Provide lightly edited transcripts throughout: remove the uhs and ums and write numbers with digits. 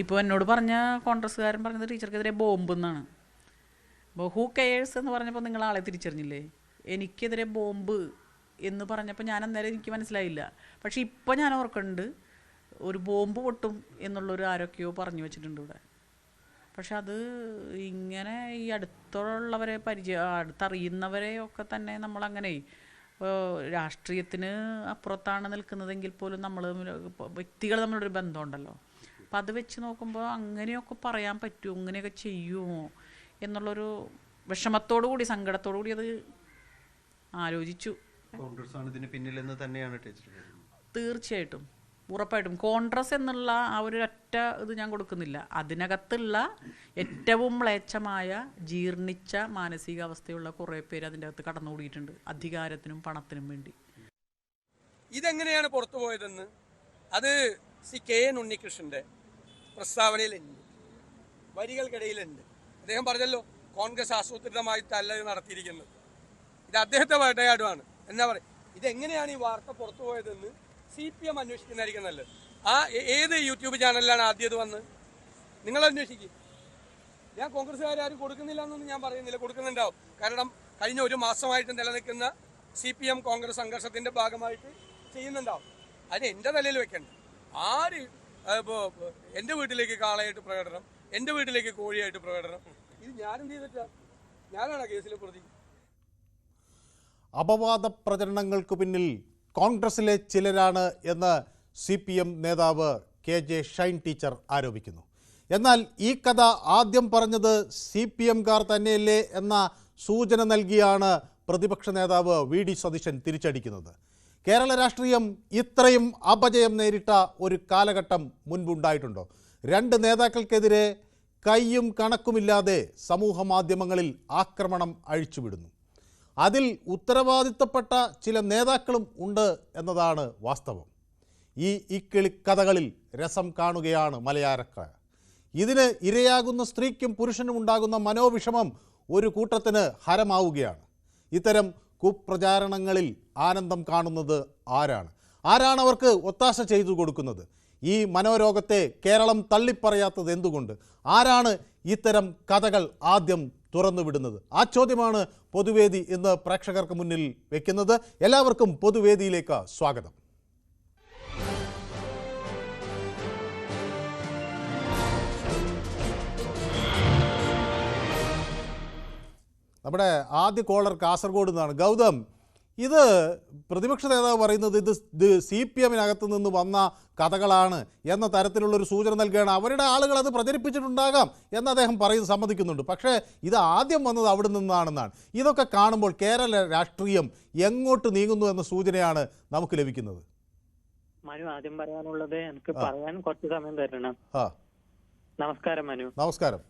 ഇപ്പോൾ എന്നോട് പറഞ്ഞ കോൺഗ്രസ്സുകാരൻ പറഞ്ഞത് ടീച്ചർക്കെതിരെ ബോംബ് എന്നാണ്. അപ്പോൾ ഹൂ കെയേഴ്സ് എന്ന് പറഞ്ഞപ്പോൾ നിങ്ങൾ ആളെ തിരിച്ചറിഞ്ഞില്ലേ? എനിക്കെതിരെ ബോംബ് എന്ന് പറഞ്ഞപ്പോൾ ഞാൻ അന്നേരം എനിക്ക് മനസ്സിലായില്ല. പക്ഷേ ഇപ്പോൾ ഞാൻ ഓർക്കുന്നുണ്ട്, ഒരു ബോംബ് പൊട്ടും എന്നുള്ളൊരു ആരൊക്കെയോ പറഞ്ഞു വെച്ചിട്ടുണ്ട് ഇവിടെ. പക്ഷെ അത് ഇങ്ങനെ ഈ അടുത്തുള്ളവരെ അടുത്തറിയുന്നവരെയൊക്കെ തന്നെ നമ്മളങ്ങനെ രാഷ്ട്രീയത്തിന് അപ്പുറത്താണ് നിൽക്കുന്നതെങ്കിൽ പോലും നമ്മൾ വ്യക്തികൾ തമ്മിലൊരു ബന്ധമുണ്ടല്ലോ. അപ്പം അത് വെച്ച് നോക്കുമ്പോൾ അങ്ങനെയൊക്കെ പറയാൻ പറ്റുമോ, ഇങ്ങനെയൊക്കെ ചെയ്യുമോ എന്നുള്ളൊരു വിഷമത്തോടു കൂടി, സങ്കടത്തോടു കൂടി അത് ആലോചിച്ചു. കോൺഗ്രസ് ആണ് ഇതിന് പിന്നിലെന്ന് തന്നെയാണ് ടീച്ചർ? തീർച്ചയായിട്ടും, ഉറപ്പായിട്ടും. കോൺഗ്രസ് എന്നുള്ള ആ ഒരു ഒറ്റ ഇത് ഞാൻ കൊടുക്കുന്നില്ല. അതിനകത്തുള്ള ഏറ്റവും മ്ലേച്ഛമായ ജീർണിച്ച മാനസികാവസ്ഥയുള്ള കുറേ പേര് അതിൻ്റെ അകത്ത് കടന്നുകൂടിയിട്ടുണ്ട്, അധികാരത്തിനും പണത്തിനും വേണ്ടി. ഇതെങ്ങനെയാണ് പുറത്തു പോയതെന്ന് അത് കെ എൻ ഉണ്ണികൃഷ്ണന്റെ പ്രസ്താവനയിലുണ്ട്, വരികൾക്കിടയിലുണ്ട്. അദ്ദേഹം പറഞ്ഞല്ലോ, കോൺഗ്രസ് ആസൂത്രിതമായി തല്ല നടത്തിയിരിക്കുന്നത്. ഇത് അദ്ദേഹത്തെ വേട്ടയാടുമാണ് എന്നാ പറയും. ഇതെങ്ങനെയാണ് ഈ വാർത്ത പുറത്തു പോയതെന്ന് CPM അന്വേഷിക്കുന്നതായിരിക്കും നല്ലത്. ഏത് യൂട്യൂബ് ചാനലിലാണ് ആദ്യം ഇത് വന്ന് നിങ്ങൾ അന്വേഷിക്കും. ഞാൻ കോൺഗ്രസ്സുകാരും കൊടുക്കുന്നില്ല എന്നൊന്നും ഞാൻ പറയുന്നില്ല, കൊടുക്കുന്നുണ്ടാവും. കാരണം കഴിഞ്ഞ ഒരു മാസമായിട്ട് നിലനിൽക്കുന്ന CPM കോൺഗ്രസ് സംഘർഷത്തിന്റെ ഭാഗമായിട്ട് ചെയ്യുന്നുണ്ടാവും. അതിന് എൻ്റെ തലയിൽ വെക്കണ്ട. ആര് ഇപ്പോൾ എൻ്റെ വീട്ടിലേക്ക് കാളയായിട്ട് പ്രകടനം, എൻ്റെ വീട്ടിലേക്ക് കോഴിയായിട്ട് പ്രകടനം, ഇത് ഞാനും ചെയ്തിട്ടാ? ഞാനാണ് കേസിലെ പ്രതി. അപവാദ പ്രചരണങ്ങൾക്ക് പിന്നിൽ കോൺഗ്രസിലെ ചിലരാണ് എന്ന് CPM നേതാവ് KJ ഷൈൻ ടീച്ചർ ആരോപിക്കുന്നു. എന്നാൽ ഈ കഥ ആദ്യം പറഞ്ഞത് CPM-കാർ തന്നെയല്ലേ എന്ന സൂചന നൽകിയാണ് പ്രതിപക്ഷ നേതാവ് VD സതീശൻ തിരിച്ചടിക്കുന്നത്. കേരള രാഷ്ട്രീയം ഇത്രയും അപജയം നേരിട്ട ഒരു കാലഘട്ടം മുൻപുണ്ടായിട്ടുണ്ടോ? രണ്ട് നേതാക്കൾക്കെതിരെ കയ്യും കണക്കുമില്ലാതെ സമൂഹ മാധ്യമങ്ങളിൽ ആക്രമണം അഴിച്ചുവിടുന്നു. അതിൽ ഉത്തരവാദിത്തപ്പെട്ട ചില നേതാക്കളും ഉണ്ട് എന്നതാണ് വാസ്തവം. ഈ ഇക്കിളി കഥകളിൽ രസം കാണുകയാണ് മലയാളക്കാർ. ഇതിന് ഇരയാകുന്ന സ്ത്രീക്കും പുരുഷനും ഉണ്ടാകുന്ന മനോവിഷമം ഒരു കൂട്ടത്തിന് ഹരമാവുകയാണ്. ഇത്തരം കുപ്രചാരണങ്ങളിൽ ആനന്ദം കാണുന്നത് ആരാണ് അവർക്ക് ഒത്താശ ചെയ്തു കൊടുക്കുന്നത്? ഈ മനോരോഗത്തെ കേരളം തള്ളിപ്പറയാത്തത് എന്തുകൊണ്ട്? ആരാണ് ഇത്തരം കഥകൾ ആദ്യം തുറന്നുവിടുന്നത്? ആ ചോദ്യമാണ് പൊതുവേദി ഇന്ന് പ്രേക്ഷകർക്ക് മുന്നിൽ വെക്കുന്നത്. എല്ലാവർക്കും പൊതുവേദിയിലേക്ക് സ്വാഗതം. നമ്മുടെ ആദ്യ കോളർ കാസർഗോഡ് നിന്നാണ്. ഗൗതം, ഇത് പ്രതിപക്ഷ നേതാവ് പറയുന്നത് ഇത് CPM-നകത്ത് നിന്ന് വന്ന കഥകളാണ് എന്ന തരത്തിലുള്ളൊരു സൂചന നൽകുകയാണ്. അവരുടെ ആളുകൾ അത് പ്രചരിപ്പിച്ചിട്ടുണ്ടാകാം എന്ന് അദ്ദേഹം സമ്മതിക്കുന്നുണ്ട്. പക്ഷേ ഇത് ആദ്യം വന്നത് അവിടെ നിന്നാണെന്നാണ്. ഇതൊക്കെ കാണുമ്പോൾ കേരള രാഷ്ട്രീയം എങ്ങോട്ട് നീങ്ങുന്നു എന്ന സൂചനയാണ് നമുക്ക് ലഭിക്കുന്നത്. മനു, ആദ്യം പറയാനുള്ളത് എനിക്ക് പറയാൻ കുറച്ച് സമയം തരണം. നമസ്കാരം മനു. നമസ്കാരം.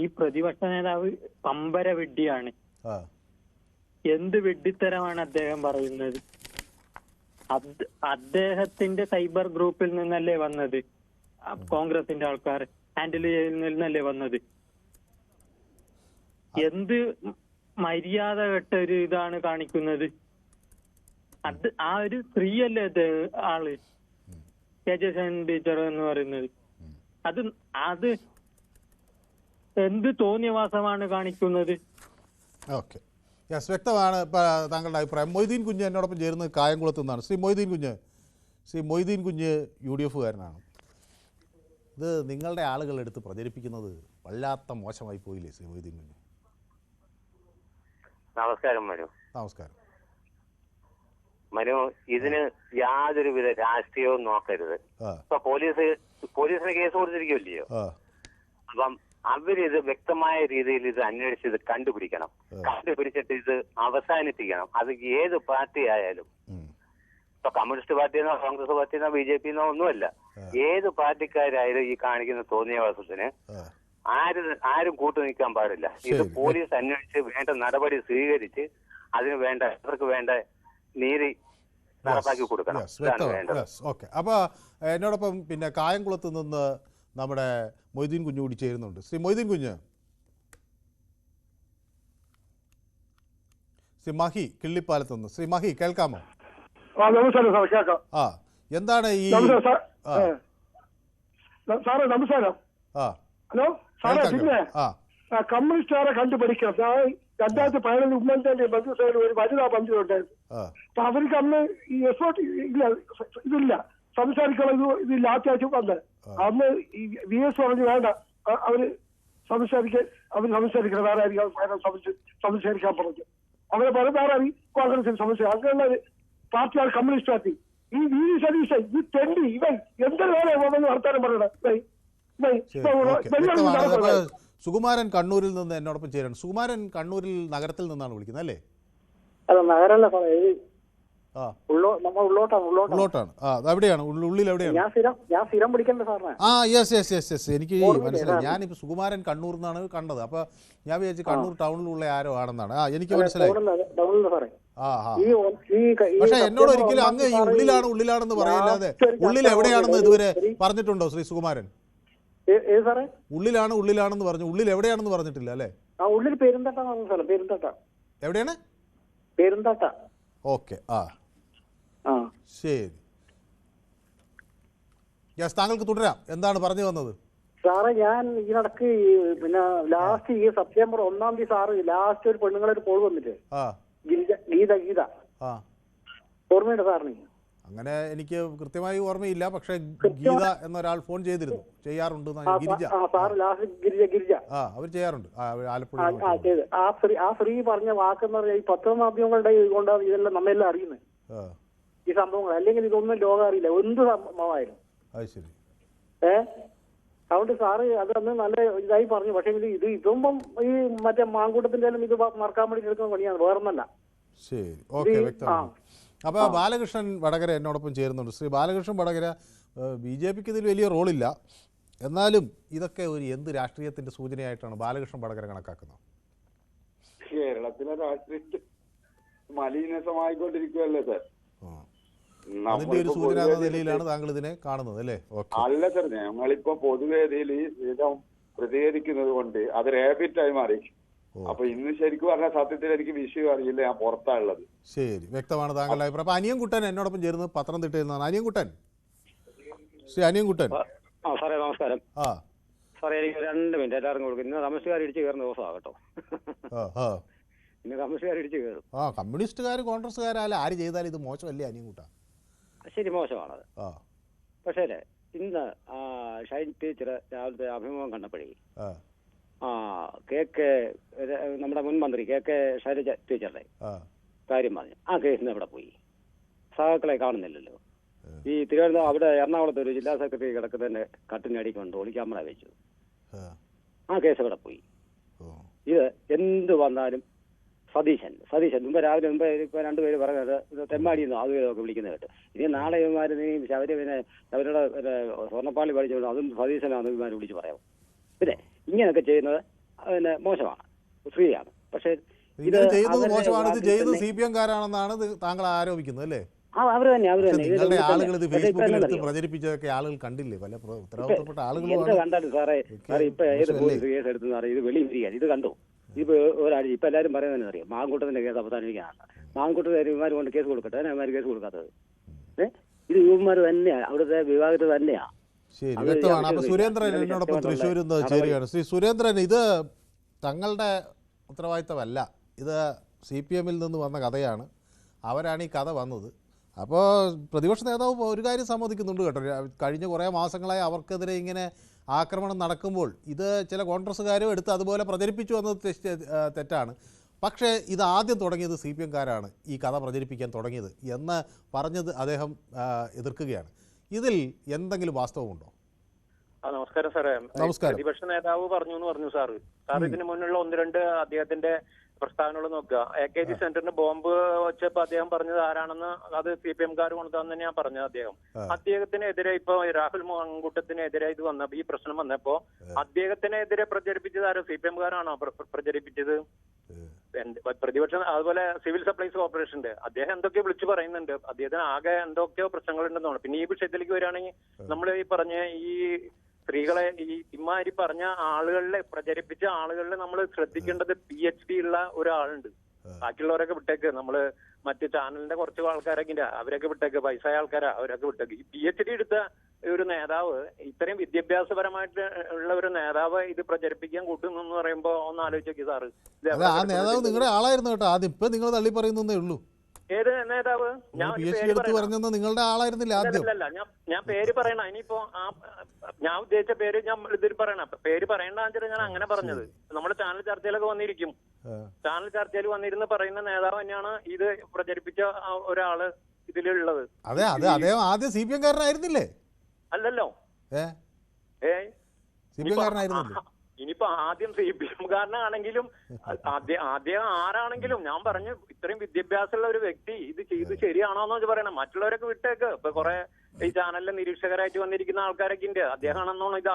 ഈ പ്രതിപക്ഷ നേതാവ് പമ്പര വിഡ്ഢിയാണ്. എന്ത് വിഡ്ഢിത്തരമാണ് അദ്ദേഹം പറയുന്നത്? അദ്ദേഹത്തിന്റെ സൈബർ ഗ്രൂപ്പിൽ നിന്നല്ലേ വന്നത്? കോൺഗ്രസിന്റെ ആൾക്കാർ ഹാൻഡിൽ ചെയ്യുന്നതിൽ നിന്നല്ലേ വന്നത്? എന്ത് മര്യാദ കെട്ട ഒരു ഇതാണ് കാണിക്കുന്നത്? ആ ഒരു സ്ത്രീയല്ലേ ആള്, KJ ഷൈൻ ടീച്ചർ എന്ന് പറയുന്നത്? അത് എന്ത് തോന്നിയവാസമാണ് കാണിക്കുന്നത്? ഓക്കെ, യെസ്, വ്യക്തമാണ് താങ്കളുടെ അഭിപ്രായം. മൊയ്തീൻ കുഞ്ഞ് എന്നോടൊപ്പം ചേരുന്നത് കായംകുളത്ത് നിന്നാണ്. ശ്രീ മൊയ്തീൻ കുഞ്ഞ് UDF-കാരനാണ്. ഇത് നിങ്ങളുടെ ആളുകളെടുത്ത് പ്രചരിപ്പിക്കുന്നത് വല്ലാത്ത മോശമായി പോയില്ലേ ശ്രീ മൊയ്തീൻ കുഞ്ഞ്? നമസ്കാരം മനു. നമസ്കാരം മനു. ഇതിന് യാതൊരുവിധ രാഷ്ട്രീയവും നോക്കരുത്. ഇപ്പൊ പോലീസിന് കേസ് കൊടുത്തിരിക്കുമല്ലയോ? അപ്പം അവരിത് വ്യക്തമായ രീതിയിൽ ഇത് അന്വേഷിച്ച് ഇത് കണ്ടുപിടിച്ചിട്ട് ഇത് അവസാനിപ്പിക്കണം. അത് ഏത് പാർട്ടി ആയാലും, ഇപ്പൊ കമ്മ്യൂണിസ്റ്റ് പാർട്ടിയെന്നോ കോൺഗ്രസ് പാർട്ടിയെന്നോ BJP-ന്നോ ഒന്നുമല്ല, ഏത് പാർട്ടിക്കാരായാലും ഈ കാണിക്കുന്ന തോന്നിയവാസത്തിന് ആരും കൂട്ടു നിൽക്കാൻ പാടില്ല. ഇത് പോലീസ് അന്വേഷിച്ച് വേണ്ട നടപടി സ്വീകരിച്ച് അതിന് വേണ്ട അവർക്ക് വേണ്ട നീതി നടപ്പാക്കി കൊടുക്കണം. ഓക്കെ, അപ്പോൾ എന്നോടൊപ്പം പിന്നെ കായംകുളത്ത് നിന്ന് നമ്മുടെ മൊയ്തീൻ കുഞ്ഞ് കൂടി ചേരുന്നുണ്ട്. ശ്രീ മൊയ്തീൻ കുഞ്ഞ്, ശ്രീ മഹി കിള്ളിപ്പാലത്ത് നിന്ന്. ശ്രീ മഹി, കേൾക്കാമോ? നമസ്കാരം സാർ, കേൾക്കാം. എന്താണ് ഈ സാറേ നമസ്കാരം. ഹലോ സാറേ, പിന്നെ കമ്മ്യൂണിസ്റ്റുകാരെ കണ്ടുപിടിക്കണം. 2017 ഉമ്മൻചാണ്ടി മന്ത്രിസഭയിൽ ഒരു വനിതാ മന്ത്രി ഉണ്ടായിരുന്നു. അപ്പൊ അവർക്ക് അന്ന് ഈ എഫേർട്ട് ഇതില്ല, സംസാരിക്കണം, ഇതില്ല. അത്യാവശ്യം വന്ന് അന്ന് ഈ VS പറഞ്ഞു വേണ്ട, അവര് സംസാരിക്കണം, വേറെ ആയിരിക്കും സംസാരിക്കാൻ പറഞ്ഞു. അവരെ വേറെ ആരും കോൺഗ്രസിൽ സംസാരിക്കും. അങ്ങനെയുള്ള പാർട്ടിയാണ് കമ്മ്യൂണിസ്റ്റ് പാർട്ടി. ഈ VD സതീശൻ ഈ തെണ്ടി ഇവൻ എന്തൊരു വേറെ വർത്താനം പറയണം. സുകുമാരൻ കണ്ണൂരിൽ നിന്ന് എന്നോടൊപ്പം ചേരാണ്. സുകുമാരൻ കണ്ണൂരിൽ നഗരത്തിൽ നിന്നാണ് വിളിക്കുന്നത് അല്ലേ? അല്ല, നഗരമല്ല സാറേ, ഉള്ളോട്ടാണ്. എവിടെയാണ്? ഉള്ളിൽ എവിടെയാണ്? ഞാൻ സ്ഥിരം വിളിക്കണ്ട സാറിനെ. യെസ് എനിക്ക് മനസ്സിലായി. ഞാനിപ്പോൾ സുകുമാരൻ കണ്ണൂർ എന്നാണ് കണ്ടത്. അപ്പൊ ഞാൻ വിചാരിച്ചു കണ്ണൂർ ടൗണിലുള്ള ആരോ ആണെന്നാണ്. എനിക്ക് മനസ്സിലായി. പക്ഷെ എന്നോട് ഒരിക്കലും അങ്ങ് ഈ ഉള്ളിലാണെന്ന് പറയില്ലാതെ ഉള്ളിൽ എവിടെയാണെന്ന് ഇതുവരെ പറഞ്ഞിട്ടുണ്ടോ ശ്രീ സുകുമാരൻ? ഉള്ളിലാണെന്ന് പറഞ്ഞു. ഉള്ളിൽ എവിടെയാണെന്ന് പറഞ്ഞിട്ടില്ല അല്ലേ? ഉള്ളിൽ പെരുന്തട്ട. എവിടെയാണ്? പെരുന്തട്ട. ഓക്കെ, ശരി. താങ്കൾക്ക് തുടരാം. എന്താണ് പറഞ്ഞു വന്നത്? സാറേ, ഞാൻ ഇതിനിടക്ക് പിന്നെ ലാസ്റ്റ് ഈ സെപ്റ്റംബർ 1-ാം തീയതി സാറ് ലാസ്റ്റ് ഒരു പെണ്ണുങ്ങളൊരു കോൾ വന്നിട്ട് ഗീത ഓർമ്മയുണ്ട് സാറിന്? അങ്ങനെ എനിക്ക് കൃത്യമായി ഓർമ്മയില്ല. പക്ഷെ ഗീത എന്നൊരാൾ ഫോൺ ചെയ്യാറുണ്ട്. ഗിരിജ അവർ ചെയ്യാറുണ്ട് ആലപ്പുഴ. ആ സ്ത്രീ പറഞ്ഞ വാക്കെന്ന് പറഞ്ഞാൽ ഈ പത്രമാധ്യമങ്ങളുടെ കൊണ്ടാണ് ഇതെല്ലാം നമ്മെല്ലാം അറിയുന്നത്, ഈ സംഭവങ്ങൾ. അല്ലെങ്കിൽ ഇതൊന്നും ലോകം അറിയില്ല, എന്ത് സംഭവമായാലും. അതുകൊണ്ട് സാറ് അതൊന്ന് നല്ല ഇതായി പറഞ്ഞു. പക്ഷെ ഇതൊന്നും ഈ മറ്റേ മാങ്കൂട്ടത്തിന്റെ ഇത് മറക്കാൻ വേണ്ടി എടുക്കുന്ന പണിയാണ്, വേറൊന്നല്ല. ശരി, ഓക്കെ, വ്യക്തമാണ്. അപ്പോൾ ബാലകൃഷ്ണൻ വടകര എന്നോടൊപ്പം ചേരുന്നുണ്ട്. ശ്രീ ബാലകൃഷ്ണൻ വടകര, BJPക്ക് ഇതിൽ വലിയ റോളില്ല, എന്നാലും ഇതൊക്കെ ഒരു എന്ത് രാഷ്ട്രീയത്തിന്റെ സൂചനയായിട്ടാണ് ബാലകൃഷ്ണൻ വടകര കണക്കാക്കുന്നത്? കേരളത്തിലെ രാഷ്ട്രീയ മലിനസമായിക്കൊണ്ടിരിക്കുകയല്ലേ സാർ? അതിന്റെ ഒരു സൂചന എന്ന നിലയിലാണ് താങ്കൾ ഇതിനെ കാണുന്നത് അല്ലേ? അല്ല സാർ, ഞങ്ങളിപ്പോ പൊതുവേദിയിൽ സ്ഥിരം പ്രതികരിക്കുന്നത് കൊണ്ട് അതൊരു ഹാബിറ്റായി മാറി. അപ്പൊ ഇന്ന് ശരിക്കും പറഞ്ഞാൽ സത്യത്തിൽ എനിക്ക് വിഷയം അറിയില്ല, ഞാൻ പുറത്താണുള്ളത്. ശരി, വ്യക്തമാണ് താങ്കളുടെ അഭിപ്രായം. അപ്പൊ അനിയൻകുട്ടൻ എന്നോടൊപ്പം ചേരുന്നത് പത്തനംതിട്ടയിൽ നിന്നാണ്. അനിയൻകുട്ടൻ, ശ്രീ അനിയൻകുട്ടൻ. സാറേ നമസ്കാരം. സാറേ, എനിക്ക് 2 മിനിറ്റ് എല്ലാവർക്കും കൊടുക്കും. ഇന്ന് കമ്മ്യൂണിസ്റ്റുകാർ ഇടിച്ച് കയറുന്ന ദിവസമാണ് കേട്ടോ. ഇന്ന് കമ്മ്യൂണിസ്റ്റുകാർ ഇടിച്ച് കയറും. കമ്മ്യൂണിസ്റ്റുകാർ കോൺഗ്രസ്സുകാരല്ല ആര് ചെയ്താലും ഇത് മോശമല്ലേ അനിയൻകുട്ട? ശരി, മോശമാണത്. പക്ഷേ ഇന്ന് ഷൈൻ ടീച്ചർ രാവിലത്തെ അഭിമുഖം കണ്ടപ്പോഴേ നമ്മുടെ മുൻ മന്ത്രി KK ശൈലജ ടീച്ചറുടെ കാര്യം പറഞ്ഞു. ആ കേസിന് എവിടെ പോയി? സഹാക്കളെ കാണുന്നില്ലല്ലോ. ഈ തിരുവനന്തപുരം അവിടെ എറണാകുളത്ത് ഒരു ജില്ലാ സെക്രട്ടറി കിടക്കുന്നതിന്റെ കട്ടിനടിക്കൊണ്ട് ഒളിക്യാമറ വെച്ചു. ആ കേസ് എവിടെ പോയി? ഇത് എന്ത് വന്നാലും സതീശൻ മുമ്പ് രാവിലെ ഇപ്പൊ 2 പേര് പറഞ്ഞത് തെമ്മാടിയെന്നോ അതും വിളിക്കുന്നത് കേട്ട്. ഇനി നാളെ ഇവന്മാര് അവരുടെ സ്വർണ്ണപ്പാളി പഠിച്ചു അതും സതീശനാണ് ഇവന്മാർ വിളിച്ച് പറയാം. പിന്നെ ഇങ്ങനെയൊക്കെ ചെയ്യുന്നത് മോശമാണ്, ഫ്രീയാണ്. പക്ഷെ ഇത് ചെയ്യുന്നത് മോശമാണ്, ഇത് ചെയ്യുന്നത് CPM-കാരാണെന്നാണ് താങ്കൾ ആരോപിക്കുന്നത് അല്ലേ? അവര് തന്നെ ആളുകൾ ഇത് ഫേസ്ബുക്കിൽ എടുത്ത് പ്രചരിപ്പിച്ചതൊക്കെ ആളുകൾ കണ്ടില്ലേ? പല ഉത്തരവാദിത്തപ്പെട്ട ആളുകൾ കണ്ടാലും സാറേ ഇപ്പൊ ഏത് പോലീസ് കേസ് എടുത്തെന്ന് അറിയാം. ഇത് വെളിയിൽ ഇത് കണ്ടു. ഇപ്പൊ ഒരാഴ്ച ഇപ്പൊ എല്ലാവരും പറയുന്നതെന്ന് അറിയാം, മാങ്കൂട്ടത്തിന്റെ കേസ് അവസാനിപ്പിക്കാനാണ്. മാങ്കൂട്ടത്തിൽ ഇവന്മാർ കൊണ്ട് കേസ് കൊടുക്കട്ടെ, ഇവന്മാർ കേസ് കൊടുക്കാത്തത്. ഇത് ഇവന്മാർ തന്നെയാ, അവിടുത്തെ വിഭാഗത്തിൽ തന്നെയാ. ശരി, വ്യക്തമാണ്. അപ്പൊ സുരേന്ദ്രൻ എന്നോടൊപ്പം തൃശ്ശൂരിൽ നിന്ന് ചേരുകയാണ്. ശ്രീ സുരേന്ദ്രൻ, ഇത് തങ്ങളുടെ ഉത്തരവാദിത്തമല്ല, ഇത് CPM-ൽ നിന്ന് വന്ന കഥയാണ്, അവരാണ് ഈ കഥ വന്നത്. അപ്പോൾ പ്രതിപക്ഷ നേതാവ് ഒരു കാര്യം സമ്മതിക്കുന്നുണ്ട് കേട്ടോ, കഴിഞ്ഞ കുറേ മാസങ്ങളായി അവർക്കെതിരെ ഇങ്ങനെ ആക്രമണം നടക്കുമ്പോൾ ഇത് ചില കോൺഗ്രസ്സുകാരും എടുത്ത് അതുപോലെ പ്രചരിപ്പിച്ചു എന്നത് തെറ്റാണ്. പക്ഷേ ഇത് ആദ്യം തുടങ്ങിയത് CPM-കാരാണ് ഈ കഥ പ്രചരിപ്പിക്കാൻ തുടങ്ങിയത് എന്ന് പറഞ്ഞത് അദ്ദേഹം എതിർക്കുകയാണ്. ഇതിൽ എന്തെങ്കിലും വാസ്തവമുണ്ടോ? നമസ്കാരം സാറേ. നമസ്കാരം. പ്രതിപക്ഷ നേതാവ് പറഞ്ഞു സാറ് ഇതിന് മുന്നുള്ള 1-2 അദ്ദേഹത്തിന്റെ പ്രസ്താവനകൾ നോക്കുക. AKG സെന്ററിന് ബോംബ് വെച്ചപ്പോ അദ്ദേഹം പറഞ്ഞത് ആരാണെന്ന് അത് CPM-കാർ കൊണ്ടുതന്നെ ഞാൻ പറഞ്ഞത്. അദ്ദേഹത്തിനെതിരെ ഇപ്പൊ രാഹുൽ മാങ്കൂട്ടത്തിനെതിരെ ഇത് വന്നപ്പോ ഈ പ്രശ്നം വന്നപ്പോ അദ്ദേഹത്തിനെതിരെ പ്രചരിപ്പിച്ചത് ആരോ CPM-കാരാണോ പ്രചരിപ്പിച്ചത്? പ്രതിപക്ഷം അതുപോലെ സിവിൽ സപ്ലൈസ് കോർപ്പറേഷന്റെ അദ്ദേഹം എന്തൊക്കെയോ വിളിച്ചു പറയുന്നുണ്ട്. അദ്ദേഹത്തിന് ആകെ എന്തൊക്കെയോ പ്രശ്നങ്ങളുണ്ടെന്നാണ്. പിന്നെ ഈ വിഷയത്തിലേക്ക് വരികയാണെങ്കിൽ നമ്മൾ ഈ പറഞ്ഞ ഈ സ്ത്രീകളെ ഈ ഇമ്മാരി പറഞ്ഞ ആളുകളിലെ പ്രചരിപ്പിച്ച ആളുകളിൽ നമ്മൾ ശ്രദ്ധിക്കേണ്ടത് PhD ഉള്ള ഒരാളുണ്ട്. ബാക്കിയുള്ളവരൊക്കെ വിട്ടേക്ക്. നമ്മള് മറ്റു ചാനലിന്റെ കുറച്ച് ആൾക്കാരൊക്കെ ഉണ്ട്, അവരൊക്കെ വിട്ടേക്ക്. പൈസ ആൾക്കാരാ, അവരൊക്കെ വിട്ടേക്ക്. ഈ PhD എടുത്ത ഒരു നേതാവ്, ഇത്രയും വിദ്യാഭ്യാസപരമായിട്ട് ഉള്ള ഒരു നേതാവ് ഇത് പ്രചരിപ്പിക്കാൻ കൂട്ടുന്നു എന്ന് പറയുമ്പോ ഒന്ന് ആലോചിച്ച് സാറ്. ആ നേതാവ് നിങ്ങളുടെ ആളായിരുന്നു കേട്ടോ. ആദ്യം ഇപ്പൊ നിങ്ങൾ തള്ളി പറയുന്നേ ഉള്ളൂ. ഏത് നേതാവ്? ഞാൻ പറഞ്ഞത് നിങ്ങളുടെ ആളായിരുന്നില്ല ആദ്യം. അല്ല, ഞാൻ പേര് പറയണ. ഇനിയിപ്പോ ഞാൻ ഉദ്ദേശിച്ച പേര് ഞാൻ ഇതിൽ പറയണ പേര് പറയണ്ടെന്ന് ഞാൻ അങ്ങനെ പറഞ്ഞത്. നമ്മുടെ ചാനൽ ചർച്ചയിലൊക്കെ വന്നിരിക്കും. ചാനൽ ചർച്ചയിൽ വന്നിരുന്ന് പറയുന്ന നേതാവ് തന്നെയാണ് ഇത് പ്രചരിപ്പിച്ച ഒരാള് ഇതിലുള്ളത്. അതെ അതെ അദ്ദേഹം ആദ്യം CPM കാരനായിരുന്നില്ലേ? അല്ലല്ലോ. CPM കാരനായിരുന്നില്ലേ? ഇനിയിപ്പോ ആദ്യം CPM കാരനാണെങ്കിലും അദ്ദേഹം ആരാണെങ്കിലും ഞാൻ പറഞ്ഞു, ഇത്രയും വിദ്യാഭ്യാസമുള്ള ഒരു വ്യക്തി ഇത് ചെയ്ത് ശരിയാണോന്ന് വെച്ച് പറയണം. മറ്റുള്ളവരൊക്കെ വിട്ടേക്ക്. ഇപ്പൊ കുറെ ഈ ചാനലിലെ നിരീക്ഷകരായിട്ട് വന്നിരിക്കുന്ന ആൾക്കാരൊക്കെ ഉണ്ട്. അദ്ദേഹമാണെന്നാണ് ഇത്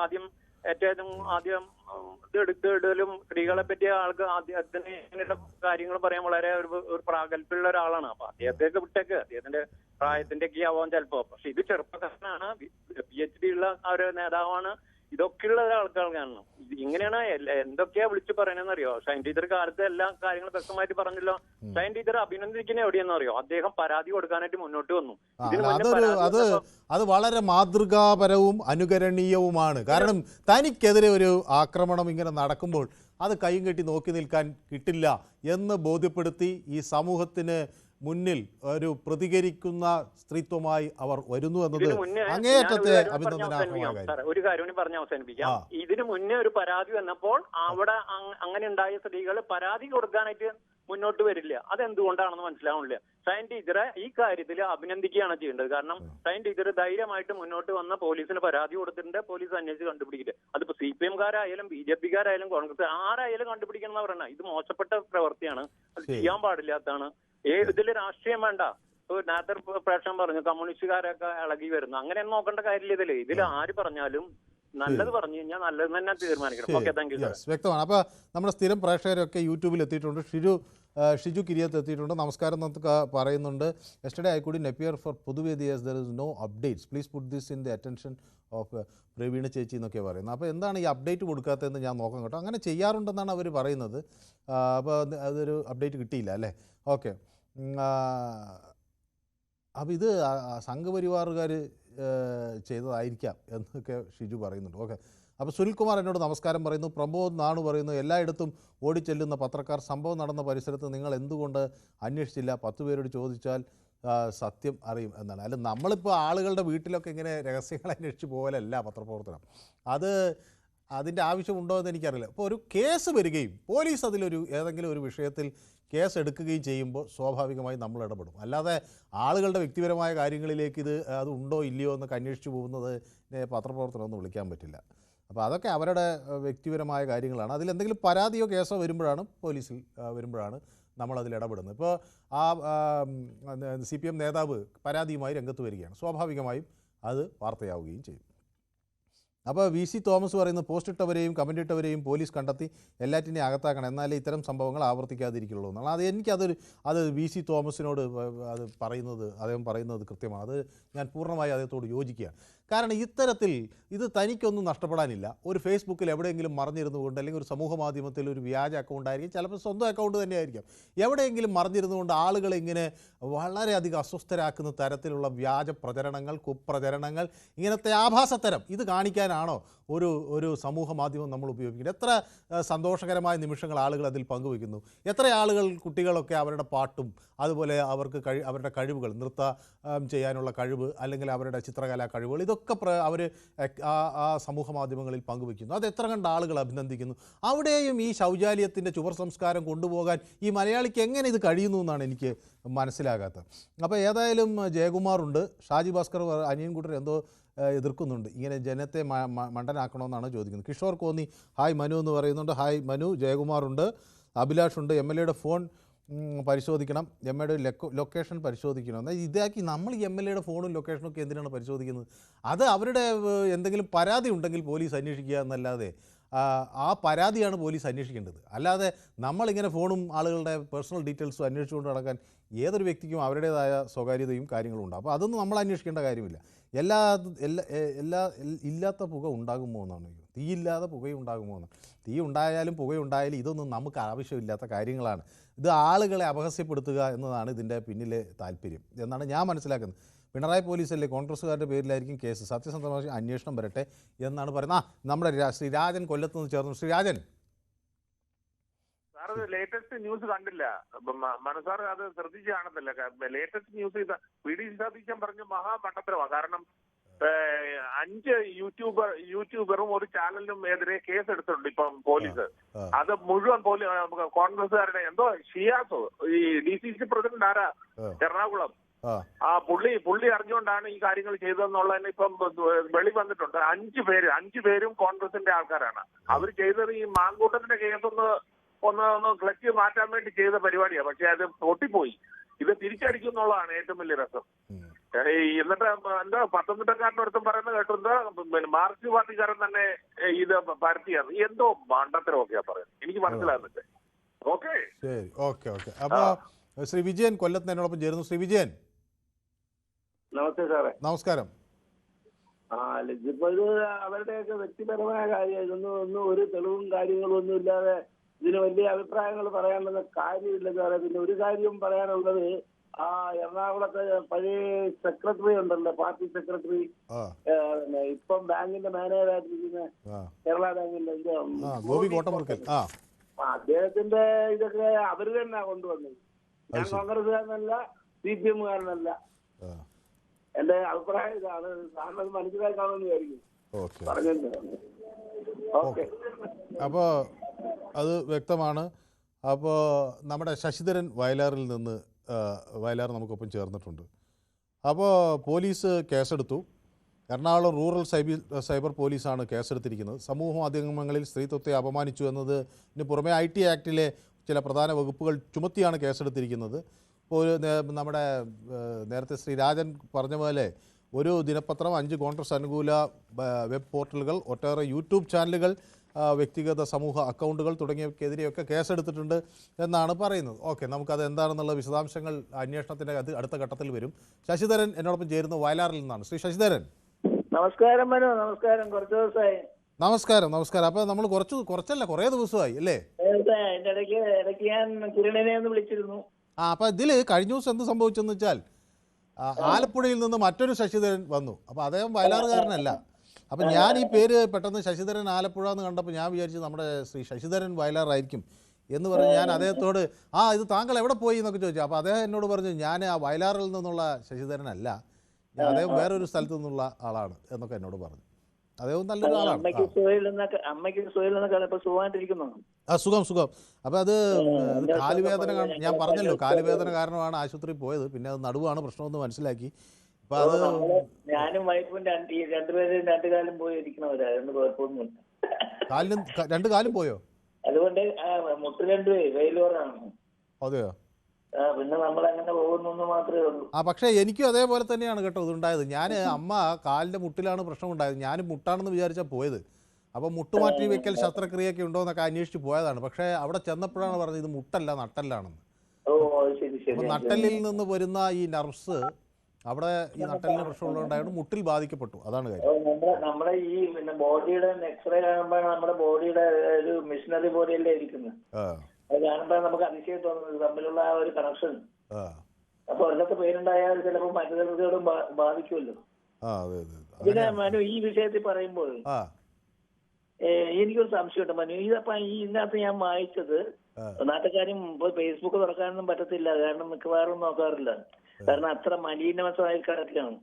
ഏറ്റവും ആദ്യം ഇത് എടുത്തിടലും സ്ത്രീകളെ പറ്റിയ ആൾക്ക് അദ്ദേഹത്തിന് കാര്യങ്ങൾ പറയാൻ വളരെ ഒരു പ്രാഗൽഭ്യമുള്ള ഒരാളാണ്. അപ്പൊ അദ്ദേഹത്തെ വിട്ടേക്ക്. അദ്ദേഹത്തിന്റെ പ്രായത്തിന്റെ ഒക്കെ ആവാൻ ചിലപ്പോ. പക്ഷെ ഇത് ചെറുപ്പക്കാരനാണ്, PhD ഉള്ള ഒരു നേതാവാണ്. ഇതൊക്കെയുള്ള ഒരാൾക്കാർക്കാണ്. ഇങ്ങനെയാണ് എന്തൊക്കെയാ വിളിച്ചു പറയണെന്നറിയോ? ഷൈൻ ടീച്ചർ കാലത്ത് എല്ലാ കാര്യങ്ങളും വ്യക്തമായിട്ട് പറഞ്ഞല്ലോ. ഷൈൻ ടീച്ചർ അഭിനന്ദിക്കുന്ന എവിടെയെന്നറിയോ? അദ്ദേഹം പരാതി കൊടുക്കാനായിട്ട് മുന്നോട്ട് വന്നു. അത് വളരെ മാതൃകാപരവും അനുകരണീയവുമാണ്. കാരണം തനിക്കെതിരെ ഒരു ആക്രമണം ഇങ്ങനെ നടക്കുമ്പോൾ അത് കൈയും കെട്ടി നോക്കി നിൽക്കാൻ കിട്ടില്ല എന്ന് ബോധ്യപ്പെടുത്തി ഈ സമൂഹത്തിന് മുന്നിൽ ഒരു പ്രതികരിക്കുന്ന സ്ത്രീത്വമായി അവർ വരുന്നു എന്നത് അങ്ങേയറ്റത്തെ അഭിനന്ദനാർഹമായ കാര്യം. ഒരു കാര്യം പറഞ്ഞ് അവസാനിപ്പിക്കാം. ഇതിനു മുന്നേ ഒരു പരാതി വന്നപ്പോൾ അവിടെ അങ്ങനെ ഉണ്ടായ സ്ത്രീകൾ പരാതി കൊടുക്കാനായിട്ട് മുന്നോട്ട് വരില്ല. അതെന്തുകൊണ്ടാണെന്ന് മനസ്സിലാവുന്നില്ല. ഷൈൻ ടീച്ചറെ ഈ കാര്യത്തിൽ അഭിനന്ദിക്കുകയാണ് ചെയ്യേണ്ടത്. കാരണം ഷൈൻ ടീച്ചർ ധൈര്യമായിട്ട് മുന്നോട്ട് വന്ന പോലീസിന് പരാതി കൊടുത്തിട്ടുണ്ട്. പോലീസ് അന്വേഷിച്ച് കണ്ടുപിടിക്കില്ല. അതിപ്പോ CPM കാരായാലും BJP കാരായാലും കോൺഗ്രസ് ആരായാലും കണ്ടുപിടിക്കണം എന്ന് പറയണ. ഇത് മോശപ്പെട്ട പ്രവൃത്തിയാണ്. അത് ചെയ്യാൻ പാടില്ലാത്തതാണ്. ഇതില് രാഷ്ട്രീയം വേണ്ട. നേരത്തെ പ്രേക്ഷകൻ പറഞ്ഞു കമ്മ്യൂണിസ്റ്റുകാരൊക്കെ ഇളകി വരുന്നു. അങ്ങനെ നോക്കേണ്ട കാര്യമില്ല. ഇതിൽ ആര് പറഞ്ഞാലും നല്ലത് പറഞ്ഞു കഴിഞ്ഞാൽ നല്ലത് തന്നെ തീരുമാനിക്കണം. Okay, thank you. വ്യക്തമാണ്. അപ്പോൾ നമ്മുടെ സ്ഥിരം പ്രേക്ഷകരൊക്കെ യൂട്യൂബിൽ എത്തിയിട്ടുണ്ട്. ഷിജു കിരിയത്ത് എത്തിയിട്ടുണ്ട്. നമസ്കാരം എന്നൊക്കെ പറയുന്നുണ്ട്. Yesterday I couldn't appear for പൊതുവേദി as there is no updates. Please put this in the attention of Praveena ചേച്ചി എന്നൊക്കെ പറയുന്നത്. അപ്പോൾ എന്താണ് ഈ അപ്ഡേറ്റ് കൊടുക്കാത്തതെന്ന് ഞാൻ നോക്കാം കേട്ടോ. അങ്ങനെ ചെയ്യാറുണ്ടെന്നാണ് അവർ പറയുന്നത്. അപ്പോൾ അതൊരു അപ്ഡേറ്റ് കിട്ടിയില്ല അല്ലേ? ഓക്കെ. അപ്പോൾ ഇത് സംഘപരിവാറുകാർ ചെയ്തതായിരിക്കാം എന്നൊക്കെ ഷിജു പറയുന്നുണ്ട്. ഓക്കെ. അപ്പോൾ സുനിൽകുമാർ എന്നോട് നമസ്കാരം പറയുന്നു. പ്രമോദ് നാണു പറയുന്നു, എല്ലായിടത്തും ഓടിച്ചെല്ലുന്ന പത്രക്കാർ സംഭവം നടന്ന പരിസരത്ത് നിങ്ങൾ എന്തുകൊണ്ട് അന്വേഷിച്ചില്ല? 10 പേരോട് ചോദിച്ചാൽ സത്യം അറിയും എന്നാണ്. അല്ല, നമ്മളിപ്പോൾ ആളുകളുടെ വീട്ടിലൊക്കെ ഇങ്ങനെ രഹസ്യങ്ങൾ അന്വേഷിച്ച് പോകലല്ല പത്രപ്രവർത്തനം. അതിൻ്റെ ആവശ്യമുണ്ടോ എന്ന് എനിക്കറിയില്ല. ഇപ്പോൾ ഒരു കേസ് വരികയും പോലീസ് ഏതെങ്കിലും ഒരു വിഷയത്തിൽ കേസ് എടുക്കുകയും ചെയ്യുമ്പോൾ സ്വാഭാവികമായി നമ്മൾ ഇടപെടും. അല്ലാതെ ആളുകളുടെ വ്യക്തിപരമായ കാര്യങ്ങളിലേക്ക് അത് ഉണ്ടോ ഇല്ലയോ എന്നൊക്കെ അന്വേഷിച്ച് പോകുന്നത് പത്രപ്രവർത്തനമൊന്നും വിളിക്കാൻ പറ്റില്ല. അപ്പോൾ അതൊക്കെ അവരുടെ വ്യക്തിപരമായ കാര്യങ്ങളാണ്. അതിലെന്തെങ്കിലും പരാതിയോ കേസോ പോലീസിൽ വരുമ്പോഴാണ് നമ്മളതിൽ ഇടപെടുന്നത്. ഇപ്പോൾ ആ CPM നേതാവ് പരാതിയുമായി രംഗത്ത് വരികയാണ്. സ്വാഭാവികമായും അത് വാർത്തയാവുകയും ചെയ്യും. അപ്പോൾ VC തോമസ് പറയുന്നത്, പോസ്റ്റ് ഇട്ടവരെയും കമൻ്റ് ഇട്ടവരെയും പോലീസ് കണ്ടെത്തി എല്ലാറ്റിനെയും അകത്താക്കണം, എന്നാലേ ഇത്തരം സംഭവങ്ങൾ ആവർത്തിക്കാതിരിക്കുള്ളൂ എന്നാണ്. അത് VC തോമസിനോട് അദ്ദേഹം പറയുന്നത് കൃത്യമാണ്. അത് ഞാൻ പൂർണ്ണമായി അദ്ദേഹത്തോട് യോജിക്കുകയാണ്. കാരണം ഇത്തരത്തിൽ ഇത് തനിക്കൊന്നും നഷ്ടപ്പെടാനില്ല. ഒരു ഫേസ്ബുക്കിൽ എവിടെയെങ്കിലും മറിഞ്ഞിരുന്നുകൊണ്ട്, അല്ലെങ്കിൽ ഒരു സമൂഹ മാധ്യമത്തിൽ ഒരു വ്യാജ അക്കൗണ്ട് ആയിരിക്കും, ചിലപ്പോൾ സ്വന്തം അക്കൗണ്ട് തന്നെയായിരിക്കാം, എവിടെയെങ്കിലും മറിഞ്ഞിരുന്നുകൊണ്ട് ആളുകളെ ഇങ്ങനെ വളരെയധികം അസ്വസ്ഥരാക്കുന്ന തരത്തിലുള്ള വ്യാജ പ്രചരണങ്ങൾ, കുപ്രചരണങ്ങൾ, ഇങ്ങനത്തെ ആഭാസത്തരം ഇത് കാണിക്കാനാണോ ഒരു സമൂഹ മാധ്യമം നമ്മൾ ഉപയോഗിക്കുന്നത്? എത്ര സന്തോഷകരമായ നിമിഷങ്ങൾ ആളുകൾ അതിൽ പങ്കുവയ്ക്കുന്നു. എത്ര ആളുകൾ, കുട്ടികളൊക്കെ അവരുടെ പാട്ടും അതുപോലെ അവർക്ക് അവരുടെ കഴിവുകൾ, നൃത്തം ചെയ്യാനുള്ള കഴിവ്, അല്ലെങ്കിൽ അവരുടെ ചിത്രകലാ കഴിവുകൾ, ഇതൊക്കെ അവർ ആ സമൂഹ മാധ്യമങ്ങളിൽ പങ്കുവയ്ക്കുന്നു. അത് എത്ര കണ്ട ആളുകൾ അഭിനന്ദിക്കുന്നു. അവിടെയും ഈ ശൗചാലയത്തിൻ്റെ ചുവർ സംസ്കാരം കൊണ്ടുപോകാൻ ഈ മലയാളിക്ക് എങ്ങനെ ഇത് കഴിയുന്നു എന്നാണ് എനിക്ക് മനസ്സിലാകാത്തത്. അപ്പോൾ ഏതായാലും ജയകുമാറുണ്ട്, ഷാജി ഭാസ്കർ അനിയൻകുട്ടർ എന്തോ എതിർക്കുന്നുണ്ട്, ഇങ്ങനെ ജനത്തെ മണ്ടനാക്കണമെന്നാണ് ചോദിക്കുന്നത്. കിഷോർ കോന്നി ഹായ് മനു എന്ന് പറയുന്നുണ്ട്. ഹായ് മനു. ജയകുമാറുണ്ട്, അഭിലാഷുണ്ട്. MLA ഫോൺ പരിശോധിക്കണം, MLA ലൊക്കേഷൻ പരിശോധിക്കണം. എന്നാൽ ഇതാക്കി നമ്മൾ MLA ഫോണും ലൊക്കേഷനൊക്കെ എന്തിനാണ് പരിശോധിക്കുന്നത്? അത് അവരുടെ എന്തെങ്കിലും പരാതി ഉണ്ടെങ്കിൽ പോലീസ് അന്വേഷിക്കുക എന്നല്ലാതെ ആ പരാതിയാണ് പോലീസ് അന്വേഷിക്കേണ്ടത്. അല്ലാതെ നമ്മളിങ്ങനെ ഫോണും ആളുകളുടെ പേഴ്സണൽ ഡീറ്റെയിൽസും അന്വേഷിച്ചുകൊണ്ട് നടക്കാൻ ഏതൊരു വ്യക്തിക്കും അവരുടേതായ സ്വകാര്യതയും കാര്യങ്ങളും ഉണ്ട്. അപ്പോൾ അതൊന്നും നമ്മൾ അന്വേഷിക്കേണ്ട കാര്യമില്ല. ഇല്ലാത്ത പുക ഉണ്ടാകുമോ എന്നാണ്, തീയില്ലാതെ പുകയുണ്ടാകുമോ എന്നാണ്. തീ ഉണ്ടായാലും പുകയുണ്ടായാലും ഇതൊന്നും നമുക്ക് ആവശ്യമില്ലാത്ത കാര്യങ്ങളാണ്. ഇത് ആളുകളെ അപഹസ്യപ്പെടുത്തുക എന്നതാണ് ഇതിൻ്റെ പിന്നിലെ താല്പര്യം എന്നാണ് ഞാൻ മനസ്സിലാക്കുന്നത്. പിണറായി പോലീസല്ലേ, കോൺഗ്രസ്സുകാരുടെ പേരിലായിരിക്കും കേസ്, സത്യസന്ധമായ അന്വേഷണം വരട്ടെ എന്നാണ് പറയുന്നത്. നമ്മുടെ ശ്രീ രാജൻ കൊല്ലത്ത് നിന്ന് ചേർന്നു. Shri Rajan, sir latest news കണ്ടില്ല, മനസാർ അത് ശ്രദ്ധിച്ചു കാണത്തില്ല. Latest news VD. സതീശൻ പറഞ്ഞ മഹാമണ്ഡലമാണ്. കാരണം 5 യൂട്യൂബറും ഒരു ചാനലിനും എതിരെ കേസ് എടുത്തിട്ടുണ്ട് ഇപ്പം പോലീസ്. അത് മുഴുവൻ കോൺഗ്രസ്സുകാരുടെ എന്തോ ഷിയാസോ ഈ DCC പ്രസിഡന്റ് ആരാ എറണാകുളം, ആ പുള്ളി അറിഞ്ഞുകൊണ്ടാണ് ഈ കാര്യങ്ങൾ ചെയ്തതെന്നുള്ളതിന് ഇപ്പം വെളി വന്നിട്ടുണ്ട്. 5 പേരും കോൺഗ്രസിന്റെ ആൾക്കാരാണ്. അവർ ചെയ്തത് ഈ മാങ്കൂട്ടത്തിന്റെ കേസൊന്ന് ക്ലച്ച് മാറ്റാൻ വേണ്ടി ചെയ്ത പരിപാടിയാണ്. പക്ഷെ അത് പൊട്ടിപ്പോയി. ഇത് തിരിച്ചടിക്കും എന്നുള്ളതാണ് ഏറ്റവും വലിയ രസം. എന്നിട്ട് എന്താ പത്തനംതിട്ടക്കാരൻ്റെ അടുത്തും പറയുന്നത് കേട്ടത് മാർക്സിസ്റ്റ് പാർട്ടിക്കാരൻ തന്നെ ഇത് പരത്തിയാണ്. എന്തോ മണ്ടത്തരമൊക്കെയാ പറയുന്നത്, എനിക്ക് മനസ്സിലാകുന്നുണ്ട്. ഓക്കെ ശരി, ഓക്കെ. അപ്പൊ ശ്രീ വിജയൻ കൊല്ലത്ത് എന്നോടൊപ്പം ചേരുന്നു. ശ്രീ വിജയൻ, നമസ്തേ സാറേ. നമസ്കാരം. ഇതിപ്പോ ഇത് അവരുടെയൊക്കെ വ്യക്തിപരമായ കാര്യം, ഇതൊന്നും ഒരു തെളിവും കാര്യങ്ങളും ഒന്നും ഇല്ലാതെ ഇതിന് വലിയ അഭിപ്രായങ്ങൾ പറയാനുള്ള കാര്യമില്ല സാറേ. പിന്നെ ഒരു കാര്യം പറയാനുള്ളത്, ആ എറണാകുളത്തെ പഴയ സെക്രട്ടറി ഉണ്ടല്ലോ, പാർട്ടി സെക്രട്ടറി, ഇപ്പം ബാങ്കിന്റെ മാനേജറായിട്ടിരിക്കുന്ന കേരള ബാങ്കിന്റെ അദ്ദേഹത്തിന്റെ ഇതൊക്കെ അവര് തന്നെ കൊണ്ടുവന്നത്. ഞാൻ കോൺഗ്രസ്സുകാരനല്ല, CPM-കാരനല്ല. എന്റെ അഭിപ്രായം ഇതാണ്. സാറിനത് മനസ്സിലായി കാണുമെന്ന് വിചാരിക്കും പറഞ്ഞിട്ടുണ്ട്. ഓക്കെ, അപ്പോൾ അത് വ്യക്തമാണ്. അപ്പോൾ നമ്മുടെ ശശിധരൻ വയലാറിൽ നിന്ന് വയലാർ നമുക്കൊപ്പം ചേർന്നിട്ടുണ്ട്. അപ്പോൾ പോലീസ് കേസെടുത്തു. എറണാകുളം റൂറൽ സൈബർ പോലീസാണ് കേസെടുത്തിരിക്കുന്നത്. സമൂഹ മാധ്യമങ്ങളിൽ സ്ത്രീത്വത്തെ അപമാനിച്ചു എന്നതിന് പുറമെ IT ആക്ടിലെ ചില പ്രധാന വകുപ്പുകൾ ചുമത്തിയാണ് കേസെടുത്തിരിക്കുന്നത്. ഇപ്പോൾ നമ്മുടെ നേരത്തെ ശ്രീ രാജൻ പറഞ്ഞ പോലെ ഒരു ദിനപത്രം, 5 കോൺഗ്രസ് അനുകൂല വെബ് പോർട്ടലുകൾ, ഒട്ടേറെ യൂട്യൂബ് ചാനലുകൾ, വ്യക്തിഗത സമൂഹ അക്കൗണ്ടുകൾ തുടങ്ങിയവയ്ക്കെതിരെയൊക്കെ കേസെടുത്തിട്ടുണ്ട് എന്നാണ് പറയുന്നത്. ഓക്കെ, നമുക്കത് എന്താണെന്നുള്ള വിശദാംശങ്ങൾ അന്വേഷണത്തിൻ്റെ അടുത്ത ഘട്ടത്തിൽ വരും. ശശിധരൻ എന്നോടൊപ്പം ചേരുന്ന വയലാറിൽ നിന്നാണ്. ശ്രീ ശശിധരൻ, നമസ്കാരം. നമസ്കാരം. കുറച്ച് ദിവസമായി. നമസ്കാരം. അപ്പോൾ നമ്മൾ കുറച്ചല്ല കുറേ ദിവസമായി അല്ലേ? ഇടയ്ക്ക് ഞാൻ കിരണിനെ ഒന്ന് വിളിച്ചിരുന്നു. അപ്പോൾ ഇതിൽ കഴിഞ്ഞ ദിവസം എന്ത് സംഭവിച്ചെന്ന് വെച്ചാൽ, ആലപ്പുഴയിൽ നിന്ന് മറ്റൊരു ശശിധരൻ വന്നു. അപ്പോൾ അദ്ദേഹം വയലാറുകാരനല്ല. അപ്പം ഞാൻ ഈ പേര് പെട്ടെന്ന് ശശിധരൻ ആലപ്പുഴ എന്ന് കണ്ടപ്പോൾ ഞാൻ വിചാരിച്ചു നമ്മുടെ ശ്രീ ശശിധരൻ വയലാറായിരിക്കും എന്ന് പറഞ്ഞ് ഞാൻ അദ്ദേഹത്തോട് ഇത് താങ്കൾ എവിടെ പോയി എന്നൊക്കെ ചോദിച്ചു. അപ്പോൾ അദ്ദേഹം എന്നോട് പറഞ്ഞു, ഞാൻ ആ വയലാറിൽ നിന്നുള്ള ശശിധരനല്ല, അദ്ദേഹം വേറൊരു സ്ഥലത്തു നിന്നുള്ള ആളാണ് എന്നൊക്കെ എന്നോട് പറഞ്ഞു. അദ്ദേഹം നല്ലൊരു ആളാണ്. സുഖം. അപ്പോൾ അത് കാലുവേദന, ഞാൻ പറഞ്ഞല്ലോ കാലുവേദന കാരണമാണ് ആശുപത്രിയിൽ പോയത്. പിന്നെ അത് നടുവാണ് പ്രശ്നമെന്ന് മനസ്സിലാക്കി. അപ്പോൾ അത് ഞാനും വൈഫും രണ്ടുപേരും 2 കാലം പോയി ഇരിക്കണവരായിരുന്നു. കുഴപ്പമൊന്നുമില്ല. കാലിനും 2 കാലും പോയോ? അതുകൊണ്ട് മുട്ട് 2 വെയിലോറാണ്. അതെയോ? പിന്നെ നമ്മൾ അങ്ങനെ പോകുന്നു മാത്രമേ ഉള്ളൂ. പക്ഷേ എനിക്കും അതേപോലെ തന്നെയാണ് കേട്ടോ ഇതുണ്ടായത്. ഞാൻ അമ്മ കാലിൻ്റെ മുട്ടിലാണ് പ്രശ്നം ഉണ്ടായത്. ഞാനും മുട്ടാണെന്ന് വിചാരിച്ചാൽ പോയത്. അപ്പോൾ മുട്ടുമാറ്റി വെക്കൽ ശസ്ത്രക്രിയയൊക്കെ ഉണ്ടോ എന്നൊക്കെ അന്വേഷിച്ച് പോയതാണ്. പക്ഷേ അവിടെ ചെന്നപ്പോഴാണ് പറഞ്ഞത് ഇത് മുട്ടല്ല നട്ടെല്ലാണെന്ന്. അപ്പോൾ നട്ടെല്ലിൽ നിന്ന് വരുന്ന ഈ നർവ്സ് അവിടെ ഈ നട്ടലിന് പ്രശ്നമുള്ളതുകൊണ്ടായിരുന്നു മുട്ടിൽ ബാധിക്കപ്പെട്ടു. അതാണ് കാര്യം. നമ്മുടെ ഈ ബോഡിയുടെ എക്സ്റേ കാണുമ്പോൾ നമ്മുടെ ബോഡിയുടെ ഒരു മിഷനറി ബോഡിയല്ലേ ഇരിക്കുന്നത്. അത് കാണുമ്പോൾ നമുക്ക് അതിശയം തോന്നുന്നത് തമ്മിലുള്ള ആ ഒരു കണക്ഷൻ. അപ്പൊ ഒരിടത്ത് പേരുണ്ടായാൽ ചിലപ്പോൾ മറ്റൊരു ബാധിക്കുമല്ലോ. പിന്നെ മനു, ഈ വിഷയത്തിൽ പറയുമ്പോൾ എനിക്കൊരു സംശയമുണ്ട് മനു. ഇതപ്പോ ഇതിനകത്ത് ഞാൻ വായിച്ചത്, നാട്ടുകാരും ഇപ്പൊ ഫേസ്ബുക്ക് തുറക്കാനൊന്നും പറ്റത്തില്ല, കാരണം മിക്കവാറും നോക്കാറില്ല, കാരണം അത്ര മലീനമായ കാര്യത്തിലാണ്.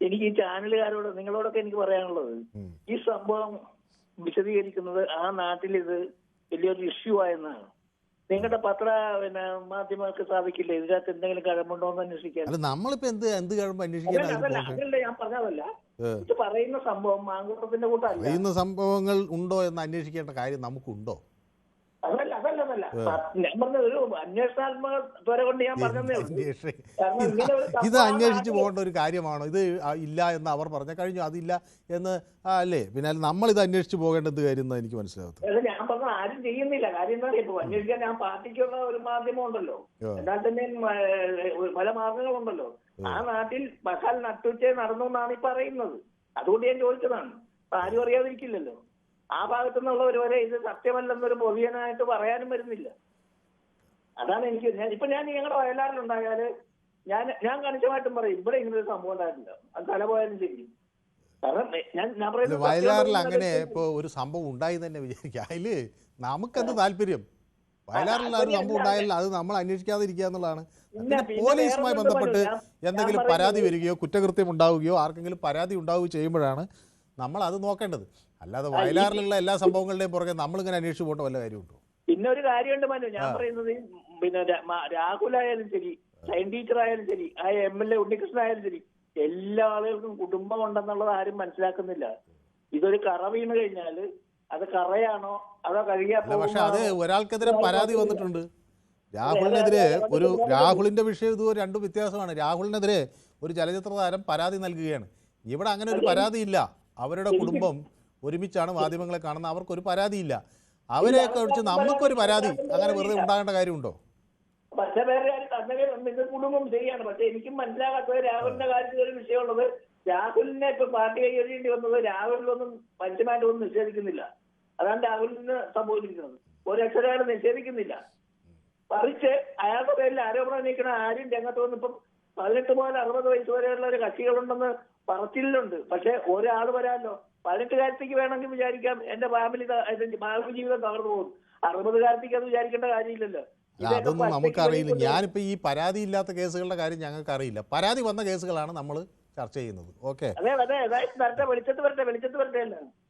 എനിക്ക് ഈ ചാനലുകാരോട് നിങ്ങളോടൊക്കെ എനിക്ക് പറയാനുള്ളത്, ഈ സംഭവം വിശദീകരിക്കുന്നത് ആ നാട്ടിൽ ഇത് വലിയൊരു ഇഷ്യൂ ആയെന്നാണ്. നിങ്ങളുടെ മാധ്യമങ്ങൾക്ക് സാധിക്കില്ല ഇതിനകത്ത് എന്തെങ്കിലും കഴമ്പുണ്ടോ എന്ന് അന്വേഷിക്കാൻ? അതല്ല ഞാൻ പറഞ്ഞതല്ല, ഇത് പറയുന്ന സംഭവം മാങ്കൂട്ടത്തിന്റെ കൂട്ടല്ല. പറയുന്ന സംഭവങ്ങൾ ഉണ്ടോ എന്ന് അന്വേഷിക്കേണ്ട കാര്യം നമുക്കുണ്ടോ? അതല്ല ഞാൻ പറഞ്ഞ ഒരു അന്വേഷണാത്മക കൊണ്ട് ഞാൻ പറഞ്ഞതേ ഉള്ളൂ. ഇത് അന്വേഷിച്ച് പോകേണ്ട ഒരു കാര്യമാണോ? ഇത് ഇല്ല എന്ന് അവർ പറഞ്ഞ കഴിഞ്ഞു, അതില്ല എന്ന് അല്ലേ? പിന്നെ നമ്മളിത് അന്വേഷിച്ച് പോകേണ്ടത് കാര്യം എന്നാ എനിക്ക് മനസ്സിലാകത്തില്ല. ഞാൻ പറഞ്ഞ ആരും ചെയ്യുന്നില്ല. കാര്യം എന്താ, ഇപ്പൊ അന്വേഷിക്കാൻ ഞാൻ പാർട്ടിക്കുള്ള ഒരു മാധ്യമം ഉണ്ടല്ലോ, എന്നാൽ തന്നെ പല മാർഗങ്ങളുണ്ടല്ലോ. ആ നാട്ടിൽ മസാൽ നട്ടുച്ചേ നടന്നു എന്നാണ് ഈ പറയുന്നത്. അതുകൊണ്ട് ഞാൻ ചോദിച്ചതാണ്. ആരും അറിയാതിരിക്കില്ലല്ലോ. ആ ഭാഗത്തു നിന്നുള്ളവർ വരെ ഇത് സത്യമല്ലെന്നൊരു പൊതുജനായിട്ട് പറയാനും വരുന്നില്ല. അതാണ് എനിക്ക് ഞാൻ ഞങ്ങളുടെ വയലാറിലുണ്ടായാല് ഞാൻ കണിശമായിട്ടും പറയും ഇവിടെ ഇങ്ങനെ ഒരു സംഭവം ഉണ്ടായിട്ടില്ല. അത് തല പോയാലും ശരി. കാരണം ഞാൻ പറയുന്നത് വയലാറിൽ അങ്ങനെ ഇപ്പോൾ ഒരു സംഭവം ഉണ്ടായി തന്നെ വിചാരിക്കുക. അതിൽ നമുക്കെന്ത് താല്പര്യം? വയലാറിൽ ഒരു സംഭവം ഉണ്ടായാലും അത് നമ്മൾ അന്വേഷിക്കാതിരിക്കുക എന്നുള്ളതാണ്. പിന്നെ പോലീസുമായി ബന്ധപ്പെട്ട് എന്തെങ്കിലും പരാതി വരികയോ കുറ്റകൃത്യം ഉണ്ടാവുകയോ ആർക്കെങ്കിലും പരാതി ഉണ്ടാവുകയോ ചെയ്യുമ്പോഴാണ് നമ്മൾ അത് നോക്കേണ്ടത്. അല്ലാതെ വയലാറിലുള്ള എല്ലാ സംഭവങ്ങളുടെയും പുറകെ നമ്മളിങ്ങനെ അന്വേഷിച്ച് പോകേണ്ട വല്ല കാര്യമുണ്ടോ? പിന്നെ ഒരു കാര്യമുണ്ട് മനു, ഞാൻ പറയുന്നത് പിന്നെ രാഹുലായാലും ശരി, സയൻ ടീച്ചർ ആയാലും ശരി, ആ MLA ഉണ്ണികൃഷ്ണൻ ആയാലും ശരി, എല്ലാ ആളുകൾക്കും കുടുംബം ഉണ്ടെന്നുള്ളത് ആരും മനസ്സിലാക്കുന്നില്ല. ഇതൊരു കറ വീണ് കഴിഞ്ഞാല് അത് കറയാണോ അതോ കഴുകിയാ? പക്ഷെ അത് ഒരാൾക്കെതിരെ പരാതി വന്നിട്ടുണ്ട്. രാഹുലിനെതിരെ രാഹുലിന്റെ വിഷയം ഇത് രണ്ടും വ്യത്യാസമാണ്. രാഹുലിനെതിരെ ഒരു ചലച്ചിത്ര താരം പരാതി നൽകുകയാണ്. ഇവിടെ അങ്ങനെ ഒരു പരാതിയില്ല. അവരുടെ കുടുംബം ഒരുമിച്ചാണ് മാധ്യമങ്ങളെ കാണുന്നത്. അവർക്കൊരു പരാതിയില്ല. അവരെയൊക്കെ കുറിച്ച് നമുക്കൊരു പരാതി അങ്ങനെ വെറുതെ ഉണ്ടാകേണ്ട കാര്യമുണ്ടോ? പക്ഷെ വേറെ കുടുംബം ശരിയാണ്. പക്ഷെ എനിക്കും മനസ്സിലാകാത്തത് രാഹുലിന്റെ കാര്യത്തിൽ ഒരു വിഷയമുള്ളത്, രാഹുലിനെ ഇപ്പൊ പാർട്ടി കൈകാര്യം വന്നത് രാഹുലിനൊന്നും പഞ്ചമായിട്ടൊന്നും നിഷേധിക്കുന്നില്ല. അതാണ് രാഹുലിന് സംഭവിച്ചിരിക്കുന്നത്. ഒരക്ഷരം അയാൾ നിഷേധിക്കുന്നില്ല. മറിച്ച് അയാളുടെ പേരിൽ ആരോപണം ഉന്നയിക്കണ ആരും രംഗത്ത് വന്ന് ഇപ്പം 18 മുതൽ 60 വയസ്സ് വരെയുള്ള ഒരു കക്ഷികളുണ്ടെന്ന് പറച്ചിലുണ്ട്. പക്ഷെ ഒരാൾ വരാമല്ലോ. 18-കാരത്തേക്ക് വേണമെങ്കിൽ വിചാരിക്കാം എന്റെ ഭാവി ജീവിതം തകർന്നു പോകും. 60-കാരത്തേക്ക് അത് വിചാരിക്കേണ്ട കാര്യമില്ലല്ലോ. അതൊന്നും നമുക്കറിയില്ല. ഞാനിപ്പോൾ ഈ പരാതി ഇല്ലാത്ത കേസുകളുടെ കാര്യം ഞങ്ങൾക്ക് അറിയില്ല. പരാതി വന്ന കേസുകളാണ് നമ്മൾ ചർച്ച ചെയ്യുന്നത്. ഓക്കെ,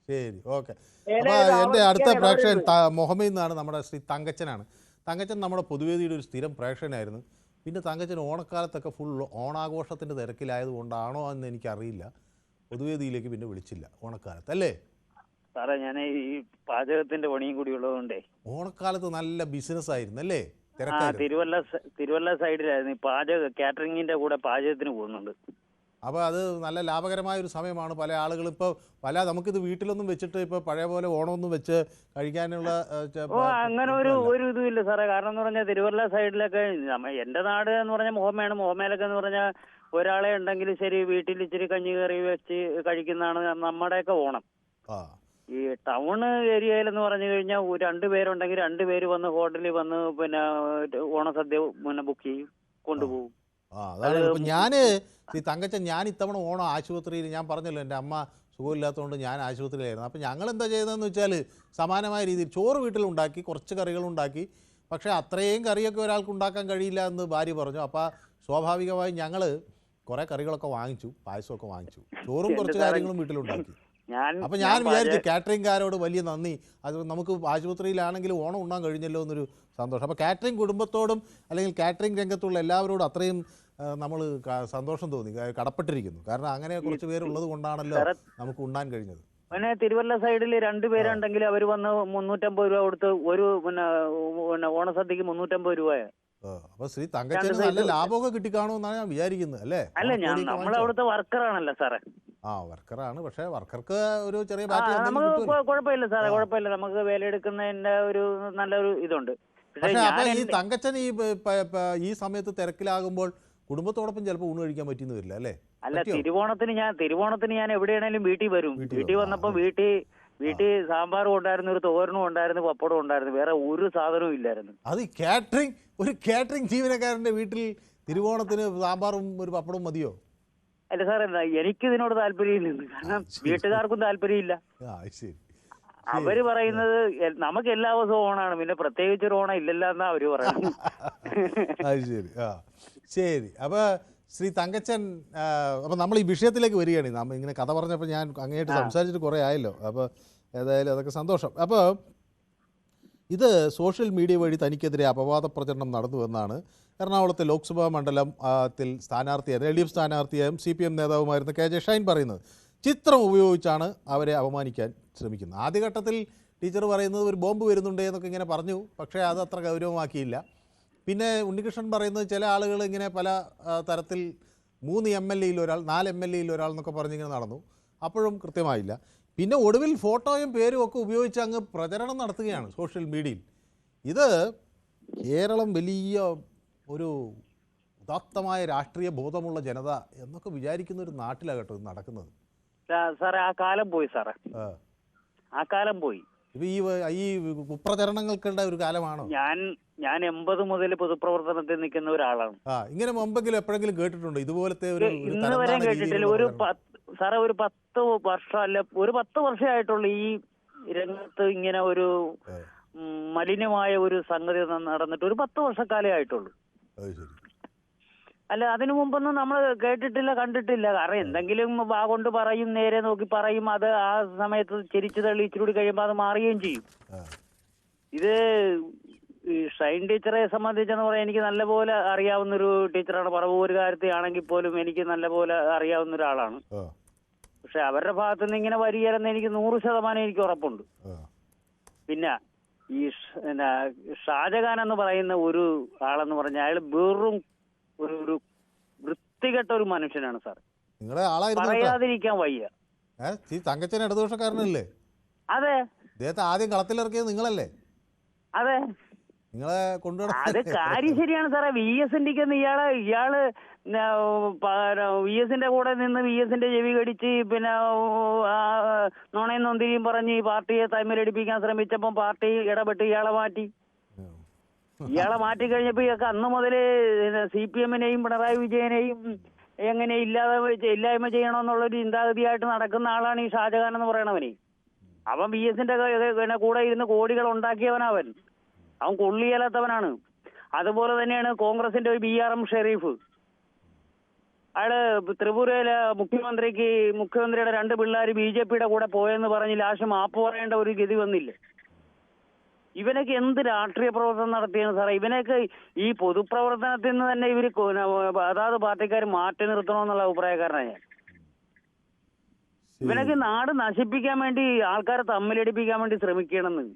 ശരി, ഓക്കെ. അപ്പോൾ എൻ്റെ അടുത്ത പ്രേക്ഷകൻ മുഹമ്മദ് എന്നാണ്, നമ്മുടെ ശ്രീ തങ്കച്ചനാണ്. തങ്കച്ചൻ നമ്മുടെ പൊതുവേദിയുടെ ഒരു സ്ഥിരം പ്രേക്ഷകനായിരുന്നു. പിന്നെ തങ്കച്ചൻ ഓണക്കാലത്തൊക്കെ ഫുൾ ഓണാഘോഷത്തിൻ്റെ തിരക്കിലായതുകൊണ്ടാണോ എന്ന് എനിക്കറിയില്ല, പൊതുവേദിയിലേക്ക് പിന്നെ വിളിച്ചില്ല ഓണക്കാലത്ത്, അല്ലേ സാറേ? ഞാൻ ഈ പാചകത്തിന്റെ പണിയും കൂടി ഉള്ളതുകൊണ്ടേ ഓണക്കാലത്ത് നല്ല ബിസിനസ് ആയിരുന്നു, അല്ലേ? തിരുവല്ല സൈഡിലായിരുന്നു ഈ പാചക കാറ്ററിംഗിന്റെ കൂടെ പാചകത്തിന് പോകുന്നുണ്ട്. അപ്പോൾ അത് നല്ല ലാഭകരമായ ഒരു സമയമാണ്. പല ആളുകൾ ഇപ്പോൾ നമുക്കിത് വീട്ടിലൊന്നും വെച്ചിട്ട് ഇപ്പോൾ പഴയ പോലെ ഓണമൊന്നും വെച്ച് കഴിക്കാനുള്ള അങ്ങനെ ഒരു ഇതുമില്ല സാറേ. കാരണം എന്ന് പറഞ്ഞാൽ തിരുവല്ല സൈഡിലൊക്കെ എൻ്റെ നാട് എന്ന് പറഞ്ഞാൽ മോഹമയാണ്. മോഹമയിലൊക്കെ എന്ന് പറഞ്ഞാൽ ഒരാളെ ഉണ്ടെങ്കിൽ ശരി വീട്ടിൽ ഇച്ചിരി കഞ്ഞി കറി വെച്ച് കഴിക്കുന്നതാണ് നമ്മുടെയൊക്കെ ഓണം. ഈ ടൗൺ ഏരിയയിലെന്ന് പറഞ്ഞു കഴിഞ്ഞാൽ 2 പേരുണ്ടെങ്കിൽ 2 പേര് വന്ന് ഹോട്ടലിൽ വന്ന് പിന്നെ ഓണസദ്യ ബുക്ക് ചെയ്യും, കൊണ്ടുപോകും. ഈ തങ്കച്ചൻ, ഞാൻ ഇത്തവണ ഓണം ആശുപത്രിയിൽ, ഞാൻ പറഞ്ഞല്ലോ എൻ്റെ അമ്മ സുഖമില്ലാത്തതുകൊണ്ട് ഞാൻ ആശുപത്രിയിലായിരുന്നു. അപ്പോൾ ഞങ്ങൾ എന്താ ചെയ്തതെന്ന് വെച്ചാൽ സമാനമായ രീതിയിൽ ചോറ് വീട്ടിലുണ്ടാക്കി, കുറച്ച് കറികളുണ്ടാക്കി. പക്ഷേ അത്രയും കറിയൊക്കെ ഒരാൾക്ക് ഉണ്ടാക്കാൻ കഴിയില്ല എന്ന് ഭാര്യ പറഞ്ഞു. അപ്പോൾ സ്വാഭാവികമായും ഞങ്ങൾ കുറേ കറികളൊക്കെ വാങ്ങിച്ചു, പായസമൊക്കെ വാങ്ങിച്ചു, ചോറും കുറച്ച് കാര്യങ്ങളും വീട്ടിലുണ്ടാക്കി. അപ്പോൾ ഞാൻ വിചാരിച്ചു കാറ്ററിംഗുകാരോട് വലിയ നന്ദി, അത് നമുക്ക് ആശുപത്രിയിലാണെങ്കിലും ഓണം ഉണ്ണാൻ കഴിഞ്ഞല്ലോ എന്നൊരു സന്തോഷം. അപ്പോൾ കാറ്ററിംഗ് കുടുംബത്തോടും അല്ലെങ്കിൽ കാറ്ററിംഗ് രംഗത്തുള്ള എല്ലാവരോടും അത്രയും നമ്മൾ സന്തോഷം തോന്നി, കടപ്പെട്ടിരിക്കുന്നു. കാരണം അങ്ങനെ കുറച്ച് പേരുള്ളത് കൊണ്ടാണല്ലോ നമുക്ക് ഉണ്ണാൻ കഴിഞ്ഞത്. പിന്നെ തിരുവല്ല സൈഡിൽ 2 പേരുണ്ടെങ്കിൽ അവർ വന്ന് 350 രൂപ കൊടുത്ത് ഒരു പിന്നെ ഓണസദ്യക്ക് 350 രൂപയാണ്. അപ്പൊ ശ്രീ തങ്കച്ചന് നല്ല ലാഭമൊക്കെ കിട്ടിക്കാണോന്നാണ് ഞാൻ വിചാരിക്കുന്നത്, അല്ലേ? അല്ല, നമ്മളവിടുത്തെ വർക്കറാണല്ലോ സാറേ. വർക്കറാണ്. പക്ഷെ വർക്കർക്ക് ഒരു ചെറിയ നമുക്ക് കുഴപ്പമില്ല സാറേ, കുഴപ്പമില്ല. നമുക്ക് വിലയെടുക്കുന്നതിന്റെ ഒരു നല്ലൊരു ഇതുണ്ട്. പക്ഷെ അപ്പൊ ഈ തങ്കച്ചൻ ഈ സമയത്ത് തിരക്കിലാകുമ്പോൾ കുടുംബത്തോടൊപ്പം ചിലപ്പോൾ ഊണ് കഴിക്കാൻ പറ്റിയെന്ന് വരില്ല, അല്ലേ? അല്ല, തിരുവോണത്തിന് ഞാൻ എവിടെയാണെങ്കിലും വീട്ടിൽ വരും. വീട്ടിൽ വന്നപ്പോ വീട്ടിൽ സാമ്പാറും ഉണ്ടായിരുന്നു, ഒരു തോരനും ഉണ്ടായിരുന്നു, പപ്പടവും ഉണ്ടായിരുന്നു, വേറെ ഒരു സാധനവും ഇല്ലായിരുന്നു. അത് ഒരു കാറ്ററിംഗ് ജീവനക്കാരന്റെ വീട്ടിൽ തിരുവോണത്തിന് സാമ്പാറും ഒരു പപ്പടവും മതിയോ? അല്ല സാറേ, എനിക്ക് ഇതിനോട് താല്പര്യമില്ല. കാരണം വീട്ടുകാർക്കും താല്പര്യമില്ല. അവര് പറയുന്നത് നമുക്ക് എല്ലാ ദിവസവും ഓണാണ്, പിന്നെ പ്രത്യേകിച്ചൊരു ഓണം ഇല്ലല്ലോ എന്നാ അവര് പറയുന്നത്. ശരി. അപ്പൊ ശ്രീ തങ്കച്ചൻ, അപ്പം നമ്മൾ ഈ വിഷയത്തിലേക്ക് വരികയാണ്. നമ്മൾ ഇങ്ങനെ കഥ പറഞ്ഞപ്പോൾ ഞാൻ അങ്ങേയായിട്ട് സംസാരിച്ചിട്ട് കുറേ ആയല്ലോ. അപ്പോൾ ഏതായാലും അതൊക്കെ സന്തോഷം. അപ്പോൾ ഇത് സോഷ്യൽ മീഡിയ വഴി തനിക്കെതിരെ അപവാദ പ്രചരണം നടന്നുവെന്നാണ് എറണാകുളത്തെ ലോക്സഭാ മണ്ഡലത്തിൽ സ്ഥാനാർത്ഥിയായ LDF സ്ഥാനാർത്ഥിയായും CPM നേതാവുമായിരുന്ന KJ ഷൈൻ പറയുന്നത്. ചിത്രം ഉപയോഗിച്ചാണ് അവരെ അപമാനിക്കാൻ ശ്രമിക്കുന്നത്. ആദ്യഘട്ടത്തിൽ ടീച്ചർ പറയുന്നത് ഒരു ബോംബ് വരുന്നുണ്ട് എന്നൊക്കെ ഇങ്ങനെ പറഞ്ഞു, പക്ഷേ അത് അത്ര ഗൗരവമാക്കിയില്ല. പിന്നെ ഉണ്ണികൃഷ്ണൻ പറയുന്നത് ചില ആളുകൾ ഇങ്ങനെ പല തരത്തിൽ 3 MLAയിൽ ഒരാൾ, 4 MLAയിൽ ഒരാൾ എന്നൊക്കെ പറഞ്ഞിങ്ങനെ നടന്നു. അപ്പോഴും കൃത്യമായില്ല. പിന്നെ ഒടുവിൽ ഫോട്ടോയും പേരും ഒക്കെ ഉപയോഗിച്ച് അങ്ങ് പ്രചരണം നടത്തുകയാണ് സോഷ്യൽ മീഡിയയിൽ. ഇത് കേരളം വലിയ ഒരു ഉദാത്തമായ രാഷ്ട്രീയ ബോധമുള്ള ജനത എന്നൊക്കെ വിചാരിക്കുന്ന ഒരു നാട്ടിലാകട്ടോ ഇത് നടക്കുന്നത്. സാറേ, ആ കാലം പോയി സാറേ, ആ കാലം പോയി. ഇപ്പൊ ഈ കുപ്രചരണങ്ങൾക്കുള്ള ഒരു കാലമാണോ? ഞാൻ 80 മുതൽ പൊതുപ്രവർത്തനത്തിൽ നിൽക്കുന്ന ഒരാളാണ്. ഇങ്ങനെ മുമ്പെങ്കിലും എപ്പോഴെങ്കിലും കേട്ടിട്ടുണ്ടോ ഇതുപോലത്തെ ഒരു ഇന്ന് വരെ കേട്ടിട്ടില്ല. സാറേ ഒരു 10 വർഷം അല്ല, ഒരു 10 വർഷമായിട്ടുള്ളൂ ഈ രംഗത്ത് ഇങ്ങനെ ഒരു മലിനമായ ഒരു സംഗതി നടന്നിട്ട് ഒരു 10 വർഷക്കാലേ ആയിട്ടുള്ളൂ. അല്ല, അതിനു മുമ്പൊന്നും നമ്മൾ കേട്ടിട്ടില്ല, കണ്ടിട്ടില്ല. കാരണം എന്തെങ്കിലും വാ കൊണ്ട് പറയും, നേരെ നോക്കി പറയും, അത് ആ സമയത്ത് ചിരിച്ചു തള്ളി ഇച്ചിരി കൂടി കഴിയുമ്പോൾ അത് മാറുകയും ചെയ്യും. ഇത് ഈ ഷൈൻ ടീച്ചറെ സംബന്ധിച്ചെന്ന് പറയാൻ എനിക്ക് നല്ലപോലെ അറിയാവുന്നൊരു ടീച്ചറാണ്. പറവൂർ കാര്യത്തിൽ ആണെങ്കിൽ പോലും എനിക്ക് നല്ലപോലെ അറിയാവുന്ന ഒരാളാണ്. പക്ഷെ അവരുടെ ഭാഗത്തുനിന്ന് ഇങ്ങനെ വരികയെന്ന് എനിക്ക് 100% എനിക്ക് ഉറപ്പുണ്ട്. പിന്നെ ഈ ഷാജഹാൻ എന്ന് പറയുന്ന ഒരു ആളെന്ന് പറഞ്ഞാൽ അയാൾ വെറും ഒരു വൃത്തികെട്ട ഒരു മനുഷ്യനാണ് സാർ. പറയാതിരിക്കാൻ വയ്യ. തങ്കച്ചൻ ഇടതുപക്ഷക്കാരനല്ലേ? അതെ. ഇദ്ദേഹത്തെ ആദ്യം കളത്തിലിറക്കിയത് നിങ്ങളല്ലേ? അതെ, നിങ്ങളെ കൊണ്ടുവരണം. അത് കാര്യം ശരിയാണ് സാറേ. VS-ന്റെ ഇയാള് VS-ന്റെ കൂടെ നിന്ന് VS-ന്റെ ചെവി കടിച്ച് പിന്നെ നുണയും നൊന്തിരിയും പറഞ്ഞ് ഈ പാർട്ടിയെ തമ്മിലടിപ്പിക്കാൻ ശ്രമിച്ചപ്പം പാർട്ടി ഇടപെട്ട് ഇയാളെ മാറ്റി കഴിഞ്ഞപ്പോ ഇയാൾക്ക് അന്ന് മുതല് CPM-നെയും പിണറായി വിജയനെയും എങ്ങനെ ഇല്ലായ്മ ചെയ്യണമെന്നുള്ളൊരു ചിന്താഗതിയായിട്ട് നടക്കുന്ന ആളാണ് ഈ ഷാജഹാൻ എന്ന് പറയണവന്. അവൻ VS-ന്റെ കൂടെ ഇരുന്ന് കോടികൾ ഉണ്ടാക്കിയവനവൻ. അവൻ കൊള്ളിയല്ലാത്തവനാണ്. അതുപോലെ തന്നെയാണ് കോൺഗ്രസിന്റെ ഒരു BRM ഷെരീഫ്. അയാള് ത്രിപുരയിലെ മുഖ്യമന്ത്രിയുടെ 2 പിള്ളേർ BJP-യുടെ കൂടെ പോയെന്ന് പറഞ്ഞ് ലാസ്റ്റ് മാപ്പ് പറയേണ്ട ഒരു ഗതി വന്നില്ല. ഇവനൊക്കെ എന്ത് രാഷ്ട്രീയ പ്രവർത്തനം നടത്തിയെന്ന് സാറേ? ഇവനൊക്കെ ഈ പൊതുപ്രവർത്തനത്തിൽ നിന്ന് തന്നെ ഇവര് അതാത് പാർട്ടിക്കാർ മാറ്റി നിർത്തണമെന്നുള്ള അഭിപ്രായക്കാരനാണ് ഞാൻ. ഇവനൊക്കെ നാട് നശിപ്പിക്കാൻ വേണ്ടി, ആൾക്കാരെ തമ്മിലടിപ്പിക്കാൻ വേണ്ടി ശ്രമിക്കണമെന്ന്.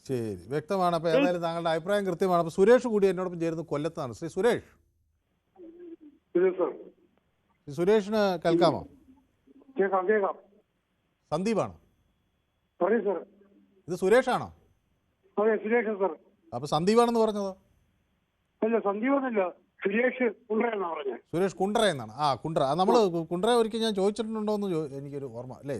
ശരി, വ്യക്തമാണ്. അപ്പൊ ഏതായാലും താങ്കളുടെ അഭിപ്രായം കൃത്യമാണ്. അപ്പൊ സുരേഷ് കൂടി എന്നോടൊപ്പം ചേരുന്നു, കൊല്ലത്താണ്. ശ്രീ സുരേഷ്, സുരേഷിന് കേൾക്കാമോ? സന്ദീപാണോ? ഇത് സുരേഷാണോ? അപ്പൊ സന്ദീപാണെന്ന് പറഞ്ഞതോ? അല്ല, സന്ദീപ് സുരേഷ് കുണ്ട്ര എന്നാണ്. കുണ്ട്ര. നമ്മള് കുണ്ട്ര ഒരിക്കൽ ഞാൻ ചോദിച്ചിട്ടുണ്ടോന്ന് എനിക്കൊരു ഓർമ്മ അല്ലേ?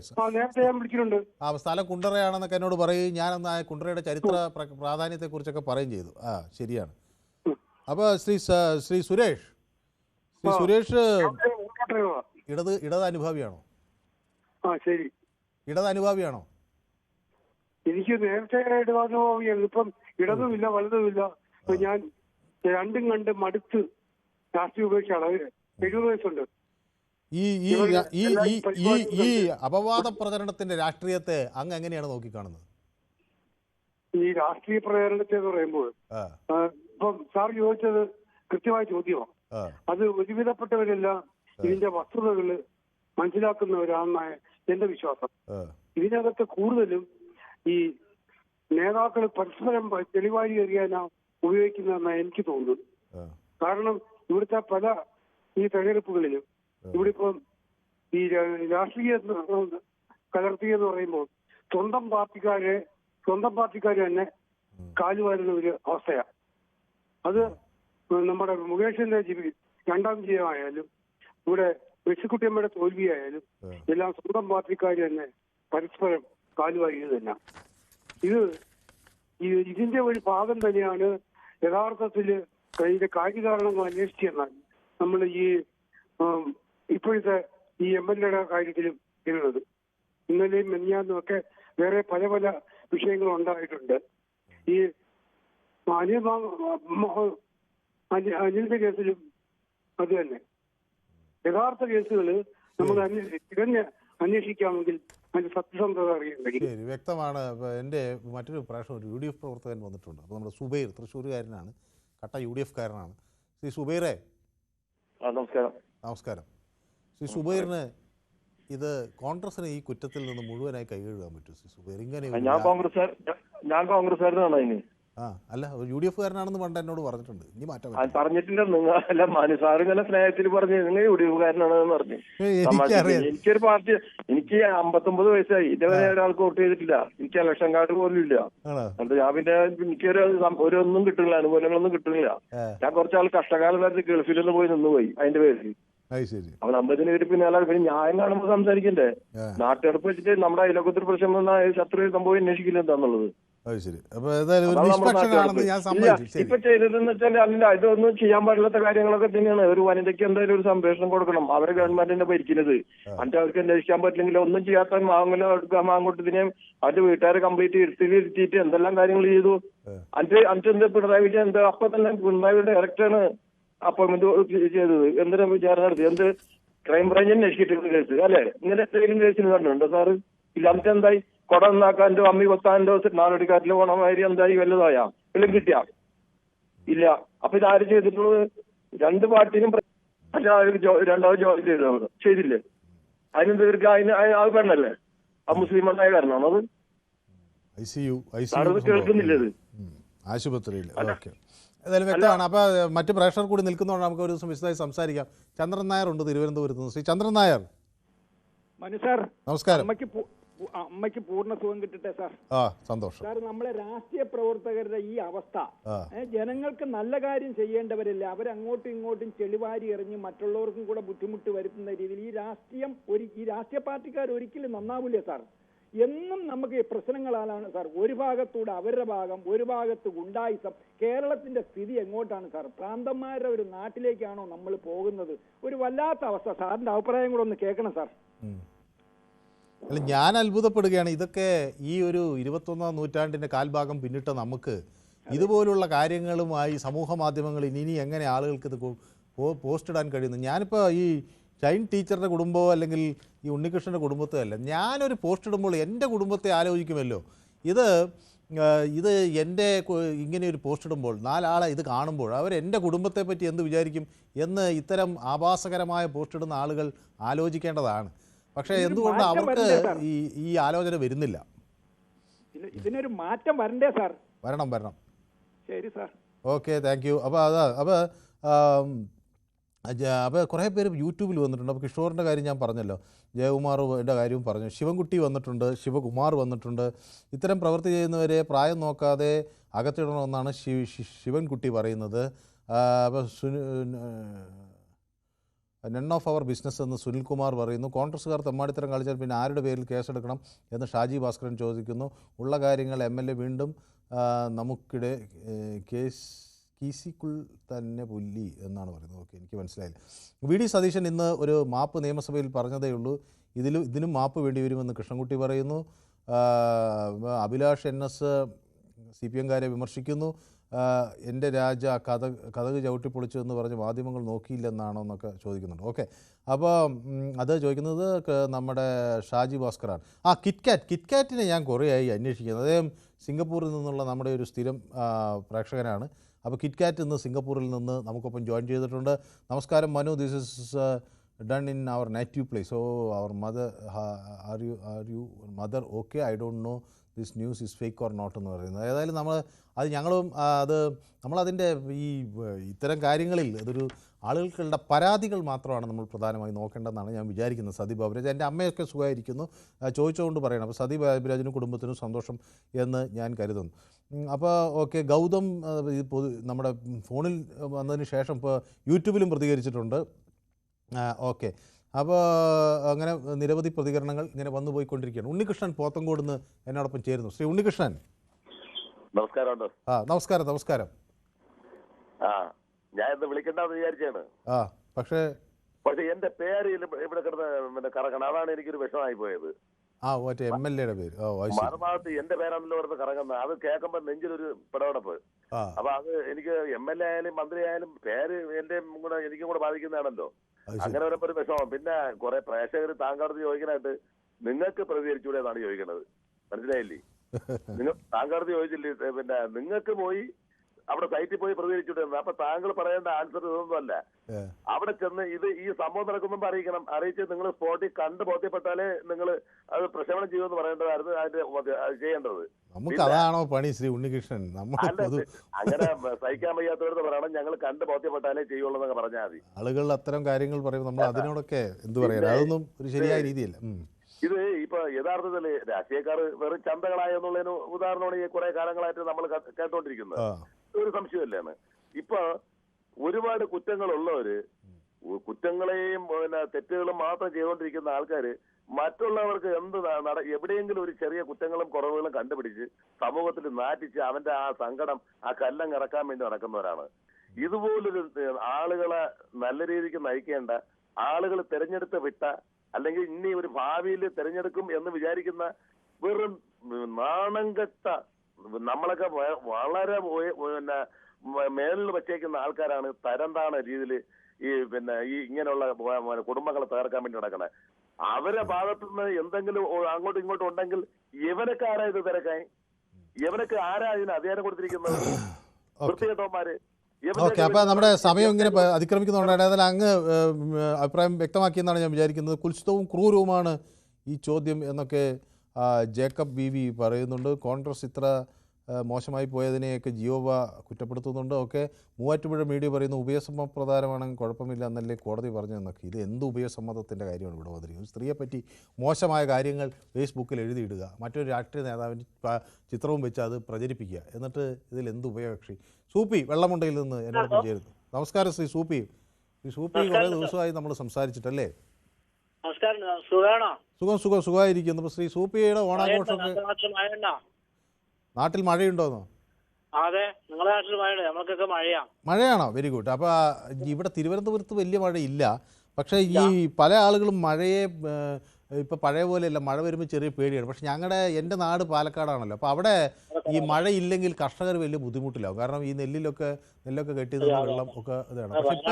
സ്ഥലം കുണ്ട്രയാണെന്നൊക്കെ എന്നോട് പറയും. ഞാനന്ന് ആ കുണ്ട്രയുടെ ചരിത്ര പ്രാധാന്യത്തെ കുറിച്ചൊക്കെ പറയും ചെയ്തു. ശരിയാണ്. അപ്പൊ ശ്രീ സുരേഷ് ഇടതനുഭാവിയാണോ? ഇടതനുഭാവിയാണോ? എനിക്ക് നേരത്തെ ഇടതനുഭാവിയാണ്. ഇപ്പം ഇടതുമില്ല വലതുമില്ല. ഞാൻ രണ്ടും കണ്ട് മടുത്ത് രാഷ്ട്രീയ ഉപേക്ഷയാണ്. 70 വയസ്സുണ്ട്. ഈ അപവാദ പ്രചരണത്തിന്റെ രാഷ്ട്രീയത്തെ അങ്ങ് എങ്ങനെയാണ് നോക്കിക്കാണുന്നത്? ഈ രാഷ്ട്രീയ പ്രചരണത്തെ എന്ന് പറയുമ്പോൾ ഇപ്പം സാർ ചോദിച്ചത് കൃത്യമായ ചോദ്യമാണ്. അത് ഒരുവിധപ്പെട്ടവരെല്ലാം ഇതിന്റെ വസ്തുതകള് മനസ്സിലാക്കുന്നവരാണെന്നാണ് എന്റെ വിശ്വാസം. ഇതിനകത്ത് കൂടുതലും ഈ നേതാക്കൾ പരസ്പരം തെളിവാരി എറിയാനാണ് ഉപയോഗിക്കുന്നതെന്നാണ് എനിക്ക് തോന്നുന്നത്. കാരണം ഇവിടുത്തെ പല ഈ തെരഞ്ഞെടുപ്പുകളിലും ഇവിടെ ഇപ്പം ഈ രാഷ്ട്രീയ കലർത്തിയെന്ന് പറയുമ്പോൾ സ്വന്തം പാർട്ടിക്കാര് തന്നെ കാലുവാരുന്ന ഒരു അവസ്ഥയാണ്. അത് നമ്മുടെ മുകേഷിന്റെ 2ാം വിജയമായാലും ഇവിടെ മെസ്സിക്കുട്ടിയമ്മയുടെ തോൽവിയായാലും എല്ലാം സ്വന്തം പാർട്ടിക്കാർ തന്നെ പരസ്പരം കാലുവാരിയത് തന്നെ. ഇതിന്റെ ഒരു ഭാഗം തന്നെയാണ് യഥാർത്ഥത്തിൽ ഇതിന്റെ കാര്യകാരണങ്ങൾ അന്വേഷിച്ചെന്നാൽ നമ്മൾ ഈ ഇപ്പോഴത്തെ ഈ MLA-യുടെ കാര്യത്തിലും ഇരുന്നത്. ഇന്നലെയും മെനിഞ്ഞാന്നും ഒക്കെ വേറെ പല പല വിഷയങ്ങളും ഉണ്ടായിട്ടുണ്ട്. ഈ അനിലിന്റെ കേസിലും അത് തന്നെ. യഥാർത്ഥ കേസുകൾ നമ്മൾ അന്വേഷിക്കാമെങ്കിൽ അതിന്റെ സത്യസന്ധത അറിയാൻ കഴിയും. ശരി, വ്യക്തമാണ്. എൻ്റെ മറ്റൊരു പ്രാവശ്യം ഒരു UDF പ്രവർത്തകൻ വന്നിട്ടുണ്ട്. അപ്പോൾ നമ്മുടെ സുബൈർ, തൃശ്ശൂരുകാരനാണ്, കട്ട UDF-കാരനാണ്. ശ്രീ സുബൈറെ, നമസ്കാരം. ശ്രീ സുബൈറിന് ഇത് കോൺഗ്രസിന് ഈ കുറ്റത്തിൽ നിന്ന് മുഴുവനായി കൈകഴുകാൻ പറ്റും? ശ്രീ സുബൈർ, ഇങ്ങനെ ഞാൻ കോൺഗ്രസ്സുകാരനാണ്. ഇനി അല്ല, UDF-കാരനാണെന്ന് പണ്ട് എന്നോട് പറഞ്ഞിട്ടുണ്ട്. ഇനി മാറ്റം പറഞ്ഞിട്ടില്ല. നിങ്ങൾ മാനുസാർ ഇങ്ങനെ സ്നേഹത്തിൽ പറഞ്ഞു നിങ്ങൾ UDF-കാരനാണെന്ന് പറഞ്ഞു. എനിക്കൊരു പാർട്ടി, എനിക്ക് 59 വയസ്സായി, ഇതുവരെ ഒരാൾക്ക് വോട്ട് ചെയ്തിട്ടില്ല. എനിക്ക് ഇലക്ഷൻ കാർഡ് പോലും ഇല്ല. എന്നിട്ട് ഞാൻ പിന്നെ എനിക്കൊരു ഒന്നും കിട്ടുന്നില്ല, അനുകൂലങ്ങളൊന്നും കിട്ടുന്നില്ല. ഞാൻ കുറച്ചാൾ കഷ്ടകാലം നേരത്തെ ഗൾഫിലൊന്ന് പോയി നിന്നുപോയി. അതിന്റെ പേരിൽ അപ്പൊ നമ്മളിതിന് ഒരു പിന്നാലെ പിന്നെ ന്യായം കാണുമ്പോൾ സംസാരിക്കണ്ടേ? നാട്ടുകാർക്ക് വെച്ചിട്ട് നമ്മുടെ അയലോക്കത്തിൽ പ്രശ്നം വന്നാൽ ശത്രു സംഭവം അന്വേഷിക്കില്ല എന്താന്നുള്ളത്. ഇപ്പൊ ചെയ്തതെന്ന് വെച്ചാൽ അല്ല, ഇതൊന്നും ചെയ്യാൻ പാടില്ലാത്ത കാര്യങ്ങളൊക്കെ തന്നെയാണ്. ഒരു വനിതയ്ക്ക് എന്തായാലും ഒരു സംരക്ഷണം കൊടുക്കണം. അവരെ ഗവൺമെന്റിനെ ഭരിക്കുന്നത്. എന്നിട്ട് അവർക്ക് അന്വേഷിക്കാൻ പറ്റില്ലെങ്കിൽ ഒന്നും ചെയ്യാത്ത മാങ്ങോട്ടത്തിനെ അവരുടെ വീട്ടുകാരെ കംപ്ലീറ്റ് ഇരുത്തിയിട്ട് എന്തെല്ലാം കാര്യങ്ങൾ ചെയ്തു. എന്നിട്ട് എന്താ പിണറായി വിജയൻ എന്താ അപ്പൊ തന്നെ പിണറായി ഡയറക്ടറാണ് അപ്പോയിന്റ്മെന്റ് ചെയ്തത്. എന്തിനാ വിചാരണ നടത്തി? എന്ത് ക്രൈംബ്രാഞ്ച് അന്വേഷിച്ചിട്ടുള്ള കേസ് അല്ലെ? ഇങ്ങനെ എന്തെങ്കിലും കേസിന് കണ്ടുണ്ടോ സാറ്? ഇല്ല. എന്നിട്ട് എന്തായി? കൊട നന്നാക്കാൻ്റെ അമ്മി കൊത്താൻ്റെ നാടോടിക്കാറ്റിൽ പോണമാതിരി എന്തായി? വല്ലതായാ എല്ലാം കിട്ടിയാ? ഇല്ല. അപ്പൊ ഇതാര് ചെയ്തിട്ടുള്ളത്? രണ്ട് പാർട്ടിനും രണ്ടാമത് ജോലി ചെയ്തില്ലേ? അതിന് തീർക്കുക അത് പെണ്ണല്ലേ? ആ മുസ്ലിം ഉണ്ടായ കാരണമാണോ അത്? കേൾക്കുന്നില്ല ഇത് ആശുപത്രിയിൽ. ഓക്കെ, ഏതായാലും വ്യക്തമാണ്. അപ്പോൾ മറ്റ് പ്രേക്ഷകർ കൂടി നിൽക്കുന്നതുകൊണ്ട് നമുക്ക് ഒരു ദിവസം വിശദമായി സംസാരിക്കാം. ചന്ദ്രൻ നായർ ഉണ്ട് തിരുവനന്തപുരത്ത് നിന്ന്. ശ്രീ ചന്ദ്രൻ നായർ, സാർ നമസ്കാരം. അമ്മയ്ക്ക് പൂർണ്ണ സുഖം കിട്ടട്ടെ സാർ. സന്തോഷം സാർ. നമ്മളെ രാഷ്ട്രീയ പ്രവർത്തകരുടെ ഈ അവസ്ഥ, ജനങ്ങൾക്ക് നല്ല കാര്യം ചെയ്യേണ്ടവരല്ല, അവരങ്ങോട്ടും ഇങ്ങോട്ടും ചെളിവാരി എറിഞ്ഞ് മറ്റുള്ളവർക്കും കൂടെ ബുദ്ധിമുട്ട് വരുത്തുന്ന രീതിയിൽ ഈ രാഷ്ട്രീയ പാർട്ടിക്കാർ ഒരിക്കലും നന്നാവില്ല സാർ. എന്നും നമുക്ക് പ്രശ്നങ്ങളാണ് സാർ. ഒരു ഭാഗത്തൂടെ അവരുടെ ഭാഗം, ഒരു ഭാഗത്ത് ഗുണ്ടായിസം. കേരളത്തിന്റെ സ്ഥിതി എങ്ങോട്ടാണ് സാർ? പ്രാന്തന്മാരുടെ ഒരു നാട്ടിലേക്കാണോ നമ്മൾ പോകുന്നത്? ഒരു വല്ലാത്ത അവസ്ഥ. സാറിന്റെ അഭിപ്രായം കൂടെ ഒന്ന് കേൾക്കണം സാർ. അല്ല, ഞാൻ അത്ഭുതപ്പെടുകയാണ്. ഇതൊക്കെ ഈ ഒരു 21ാം നൂറ്റാണ്ടിൻ്റെ കാൽഭാഗം പിന്നിട്ട നമുക്ക് ഇതുപോലുള്ള കാര്യങ്ങളുമായി സമൂഹ മാധ്യമങ്ങളിൽ ഇനി എങ്ങനെ ആളുകൾക്ക് ഇത് പോസ്റ്റ് ഇടാൻ കഴിയുന്നു? ഞാനിപ്പോൾ ഈ ഷൈൻ ടീച്ചറുടെ കുടുംബമോ അല്ലെങ്കിൽ ഈ ഉണ്ണികൃഷ്ണൻ്റെ കുടുംബത്തെ അല്ല, ഞാനൊരു പോസ്റ്റ് ഇടുമ്പോൾ എൻ്റെ കുടുംബത്തെ ആലോചിക്കുമല്ലോ. ഇത് എൻ്റെ ഇങ്ങനെ ഒരു പോസ്റ്റ് ഇടുമ്പോൾ 4 ആളെ ഇത് കാണുമ്പോൾ അവരെൻ്റെ കുടുംബത്തെ പറ്റി എന്ത് വിചാരിക്കും എന്ന് ഇത്തരം ആഭാസകരമായ പോസ്റ്റ് ഇടുന്ന ആളുകൾ ആലോചിക്കേണ്ടതാണ്. പക്ഷേ എന്തുകൊണ്ട് അവർക്ക് ഈ ആലോചന വരുന്നില്ല? ഇതിനൊരു മാറ്റം വരണ്ടേ സാർ? വരണം. ശരി സാർ. Okay, thank you. അപ്പോൾ കുറേ പേര് യൂട്യൂബിൽ വന്നിട്ടുണ്ട്. അപ്പോൾ കിഷോറിൻ്റെ കാര്യം ഞാൻ പറഞ്ഞല്ലോ, ജയകുമാറിൻ്റെ കാര്യവും പറഞ്ഞു, ശിവൻകുട്ടി വന്നിട്ടുണ്ട്, ശിവകുമാർ വന്നിട്ടുണ്ട്. ഇത്തരം പ്രവൃത്തി ചെയ്യുന്നവരെ പ്രായം നോക്കാതെ അകത്തിടണമെന്നാണ് ശിവൻകുട്ടി പറയുന്നത്. അപ്പോൾ നൺ ഓഫ് അവർ ബിസിനസ് എന്ന് സുനിൽകുമാർ പറയുന്നു. കോൺഗ്രസ്സുകാർ തെമ്മാടിത്തരം കളിച്ചാൽ പിന്നെ ആരുടെ പേരിൽ കേസെടുക്കണം എന്ന് ഷാജി ഭാസ്കരൻ ചോദിക്കുന്നു. ഉള്ള കാര്യങ്ങൾ MLA വീണ്ടും നമുക്കിടെ കീസിക്കുൾ തന്നെ പുല്ലി എന്നാണ് പറയുന്നത്. ഓക്കെ, എനിക്ക് മനസ്സിലായില്ല. VD സതീശൻ ഇന്ന് ഒരു മാപ്പ് നിയമസഭയിൽ പറഞ്ഞതേ ഉള്ളൂ, ഇതിനും മാപ്പ് വേണ്ടി വരുമെന്ന് കൃഷ്ണൻകുട്ടി പറയുന്നു. അഭിലാഷ് NS CPM-കാരെ വിമർശിക്കുന്നു. എൻ്റെ രാജ കഥക് ചവിട്ടിപ്പൊളിച്ചു എന്ന് പറഞ്ഞ് മാധ്യമങ്ങൾ നോക്കിയില്ലെന്നാണോ എന്നൊക്കെ ചോദിക്കുന്നുണ്ട്. ഓക്കെ, അപ്പോൾ അത് ചോദിക്കുന്നത് നമ്മുടെ ഷാജി ഭാസ്കറാണ്. കിറ്റ്കാറ്റിനെ ഞാൻ കുറേയായി അന്വേഷിക്കുന്നത്. അദ്ദേഹം സിംഗപ്പൂരിൽ നിന്നുള്ള നമ്മുടെ ഒരു സ്ഥിരം പ്രേക്ഷകനാണ്. അപ്പോൾ കിറ്റ്കാറ്റ് ഇന്ന് സിംഗപ്പൂരിൽ നിന്ന് നമുക്കൊപ്പം ജോയിൻ ചെയ്തിട്ടുണ്ട്. നമസ്കാരം Manu, this is done in our native place. So our mother are you mother okay? I don't know this news is fake or not എന്ന് പറയുന്നത്. ഏതായാലും നമ്മളതിൻ്റെ ഈ ഇത്തരം കാര്യങ്ങളിൽ അതൊരു ആളുകൾക്കുള്ള പരാതികൾ മാത്രമാണ് നമ്മൾ പ്രധാനമായി നോക്കേണ്ടതെന്നാണ് ഞാൻ വിചാരിക്കുന്നത്. സതി ബാബുരാജ്, എൻ്റെ അമ്മയൊക്കെ സുഖമായിരിക്കുന്നു, ചോദിച്ചുകൊണ്ട് പറയണം. അപ്പോൾ സതി ബാബുരാജിനും കുടുംബത്തിനും സന്തോഷം എന്ന് ഞാൻ കരുതുന്നു. അപ്പോൾ ഓക്കെ, ഗൗതം നമ്മുടെ ഫോണിൽ വന്നതിന് ശേഷം ഇപ്പോൾ യൂട്യൂബിലും പ്രതികരിച്ചിട്ടുണ്ട്. ഓക്കെ, അപ്പോൾ അങ്ങനെ നിരവധി പ്രതികരണങ്ങൾ ഇങ്ങനെ വന്നു പോയിക്കൊണ്ടിരിക്കുകയാണ്. ഉണ്ണികൃഷ്ണൻ പോത്തങ്കോട് നിന്ന് എന്നോടൊപ്പം ചേരുന്നു. ശ്രീ ഉണ്ണികൃഷ്ണൻ, നമസ്കാരം. നമസ്കാരം. ഞാൻ ഇന്ന് വിളിക്കണ്ടെന്ന് വിചാരിച്ചാണ്. പക്ഷേ എന്റെ പേര് ഇവിടെ കിടന്ന് കറങ്ങണം, അതാണ് എനിക്കൊരു വിഷമമായി പോയത്. MLA-യുടെ പേര് മറുഭാഗത്ത് എന്റെ പേരാണല്ലോ ഇവിടുന്ന് കറങ്ങുന്നത്. അത് കേൾക്കുമ്പോ നെഞ്ചിലൊരു പിടവെടുപ്പ്. അപ്പൊ അത് എനിക്ക് MLA ആയാലും മന്ത്രി ആയാലും പേര് എനിക്കും കൂടെ ബാധിക്കുന്നതാണല്ലോ. അങ്ങനെ വരുമ്പോ ഒരു വിഷമം. പിന്നെ കുറെ പ്രേക്ഷകർ താങ്കളടുത്ത് ചോദിക്കാനായിട്ട് നിങ്ങൾക്ക് പ്രതികരിച്ചൂടെ എന്നാണ് ചോദിക്കുന്നത്. മനസ്സിലായില്ലേ? താങ്കളടുത്ത് ചോദിച്ചില്ലേ, പിന്നെ നിങ്ങൾക്ക് പോയി അവിടെ സൈറ്റിൽ പോയി പ്രതികരിച്ചിട്ടുണ്ട്. അപ്പൊ താങ്കൾ പറയേണ്ട ആൻസർ ഇതൊന്നുമല്ല. അവിടെ ചെന്ന് ഈ സംഭവം നടക്കുമ്പോൾ അറിയിക്കണം. അറിയിച്ച് നിങ്ങൾ സ്പോട്ടിൽ കണ്ട് ബോധ്യപ്പെട്ടാലേ നിങ്ങൾ അത് പ്രക്ഷേപണം ചെയ്യുമെന്ന് പറയേണ്ടതായിരുന്നു അതിന്റെ ചെയ്യേണ്ടത്. നമുക്ക് അതാണോ പണി ശ്രീ ഉണ്ണികൃഷ്ണൻ? അങ്ങനെ സഹിക്കാൻ വയ്യാത്തവരുടെ പറയണം, ഞങ്ങൾ കണ്ട് ബോധ്യപ്പെട്ടാലേ ചെയ്യുള്ളൂ എന്നൊക്കെ പറഞ്ഞാൽ മതി. ആളുകൾ അത്തരം കാര്യങ്ങൾ പറയുമ്പോൾ നമ്മൾ അതിനോടൊക്കെ എന്ത് പറയാ, അതൊന്നും ഒരു ശരിയായ രീതിയല്ല. ഇത് ഇപ്പൊ യഥാർത്ഥത്തിൽ രാഷ്ട്രീയക്കാർ വെറും ചന്തകളായെന്നുള്ളതിന് ഉദാഹരണമാണ് ഈ കുറെ കാലങ്ങളായിട്ട് നമ്മൾ കേട്ടോണ്ടിരിക്കുന്നത്. ഒരു സംശയമില്ലാണ്. ഇപ്പൊ ഒരുപാട് കുറ്റങ്ങളുള്ളവര് കുറ്റങ്ങളെയും പിന്നെ തെറ്റുകളും മാത്രം ചെയ്തുകൊണ്ടിരിക്കുന്ന ആൾക്കാർ മറ്റുള്ളവർക്ക് എവിടെയെങ്കിലും ഒരു ചെറിയ കുറ്റങ്ങളും കുറവുകളും കണ്ടുപിടിച്ച് സമൂഹത്തിൽ നാറ്റിച്ച് അവന്റെ ആ സങ്കടം ആ കല്ലം ഇറക്കാൻ വേണ്ടി നടക്കുന്നവരാണ്. ഇതുപോലൊരു ആളുകളെ നല്ല രീതിക്ക് നയിക്കേണ്ട ആളുകൾ തിരഞ്ഞെടുത്ത് വിട്ട അല്ലെങ്കിൽ ഇനി ഒരു ഭാവിയിൽ തിരഞ്ഞെടുക്കും എന്ന് വിചാരിക്കുന്ന വെറും നാണം കെട്ട നമ്മളൊക്കെ വളരെ പിന്നെ മേലിൽ വച്ചേക്കുന്ന ആൾക്കാരാണ് തരംതാണ രീതിയിൽ ഈ ഇങ്ങനെയുള്ള കുടുംബങ്ങളെ തകർക്കാൻ വേണ്ടി നടക്കണേ. അവരെ ഭാഗത്തുനിന്ന് എന്തെങ്കിലും അങ്ങോട്ടും ഇങ്ങോട്ടും ഉണ്ടെങ്കിൽ ഇവനൊക്കെ ആരാ ഇത് തിരക്കാൻ? ഇവനൊക്കെ ആരാ ഇതിന് അധികാരം കൊടുത്തിരിക്കുന്നത്? വൃത്തികെട്ടവന്മാര്. ഓക്കെ, അപ്പോൾ നമ്മുടെ സമയം ഇങ്ങനെ അതിക്രമിക്കുന്നുണ്ട്. അതിൽ അങ്ങ് അഭിപ്രായം വ്യക്തമാക്കിയെന്നാണ് ഞാൻ വിചാരിക്കുന്നത്. കുൽസിതവും ക്രൂരവുമാണ് ഈ ചോദ്യം എന്നൊക്കെ ജേക്കബ് ബി വി പറയുന്നുണ്ട്. കോൺഗ്രസ് ഇത്ര മോശമായി പോയതിനെയൊക്കെ ജിയോവ കുറ്റപ്പെടുത്തുന്നുണ്ട്. ഒക്കെ മൂവാറ്റുപുഴ മീഡിയ പറയുന്നു ഉഭയസമ്മതപ്രകാരമാണെങ്കിൽ കുഴപ്പമില്ല എന്നല്ലേ കോടതി പറഞ്ഞതെന്നൊക്കെ. ഇത് എന്ത് ഉഭയസമ്മതത്തിൻ്റെ കാര്യമാണ് ഇവിടെ വന്നിരിക്കുന്നത്? സ്ത്രീയെപ്പറ്റി മോശമായ കാര്യങ്ങൾ ഫേസ്ബുക്കിൽ എഴുതിയിടുക, മറ്റൊരു രാഷ്ട്രീയ നേതാവിൻ്റെ ചിത്രവും വെച്ച് അത് പ്രചരിപ്പിക്കുക, എന്നിട്ട് ഇതിൽ എന്ത് ഉഭയകക്ഷി? സൂപ്പി വെള്ളമുണ്ടയിൽ നിന്ന് എന്നോടൊപ്പം ചേരുന്നു. നമസ്കാരം ശ്രീ സൂപ്പി. ഈ സൂപ്പി കുറേ ദിവസമായി നമ്മൾ സംസാരിച്ചിട്ടല്ലേ? സുഖമായിരിക്കുന്നു. അപ്പോൾ ശ്രീ സൂപ്പിയുടെ ഓണാഘോഷമൊക്കെ നാട്ടിൽ മഴയുണ്ടോന്നോ? അതെ, നിങ്ങളുടെ നാട്ടിൽ മഴയുണ്ട്, നമുക്കൊക്കെ മഴയാണോ? Very good. അപ്പോൾ ഇവിടെ തിരുവനന്തപുരത്ത് വലിയ മഴയില്ല. പക്ഷേ ഈ പല ആളുകളും മഴയെ ഇപ്പോൾ പഴയ പോലെയല്ല, മഴ വരുമ്പോൾ ചെറിയ പേടിയാണ്. പക്ഷെ എൻ്റെ നാട് പാലക്കാടാണല്ലോ. അപ്പോൾ അവിടെ ഈ മഴയില്ലെങ്കിൽ കർഷകർ വലിയ ബുദ്ധിമുട്ടിലാവും. കാരണം ഈ നെല്ലൊക്കെ കെട്ടി നിന്ന് വെള്ളം ഒക്കെ ഇതാണ്. പക്ഷെ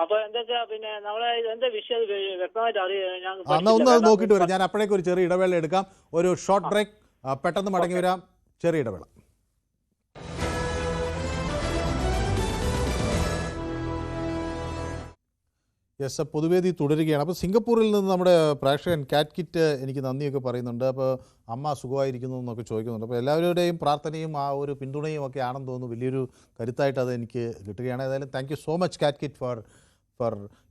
അപ്പൊ എന്താ പിന്നെ നമ്മളെ എന്താ വിഷയം വ്യക്തമായിട്ട് അറിയാം. ഒന്ന് നോക്കിയിട്ട് വരാം. ഞാൻ അപ്പോഴേക്കും ഒരു ചെറിയ ഇടവേള എടുക്കാം. ഒരു ഷോർട്ട് ബ്രേക്ക്, പെട്ടെന്ന് മടങ്ങി വരാം. ചെറിയ ഇടവേള. യെസ്, പൊതുവേദി തുടരുകയാണ്. അപ്പോൾ സിംഗപ്പൂരിൽ നിന്ന് നമ്മുടെ പ്രേക്ഷകൻ കാറ്റ് കിറ്റ് എനിക്ക് നന്ദിയൊക്കെ പറയുന്നുണ്ട്. അപ്പോൾ അമ്മ സുഖമായിരിക്കുന്നു എന്നൊക്കെ ചോദിക്കുന്നുണ്ട്. അപ്പോൾ എല്ലാവരുടെയും പ്രാർത്ഥനയും ആ ഒരു പിന്തുണയും ഒക്കെ ആണെന്ന് തോന്നുന്നു. വലിയൊരു കരുത്തായിട്ട് അത് എനിക്ക് കിട്ടുകയാണ്. ഏതായാലും താങ്ക് യു സോ മച്ച് കാറ്റ് kit for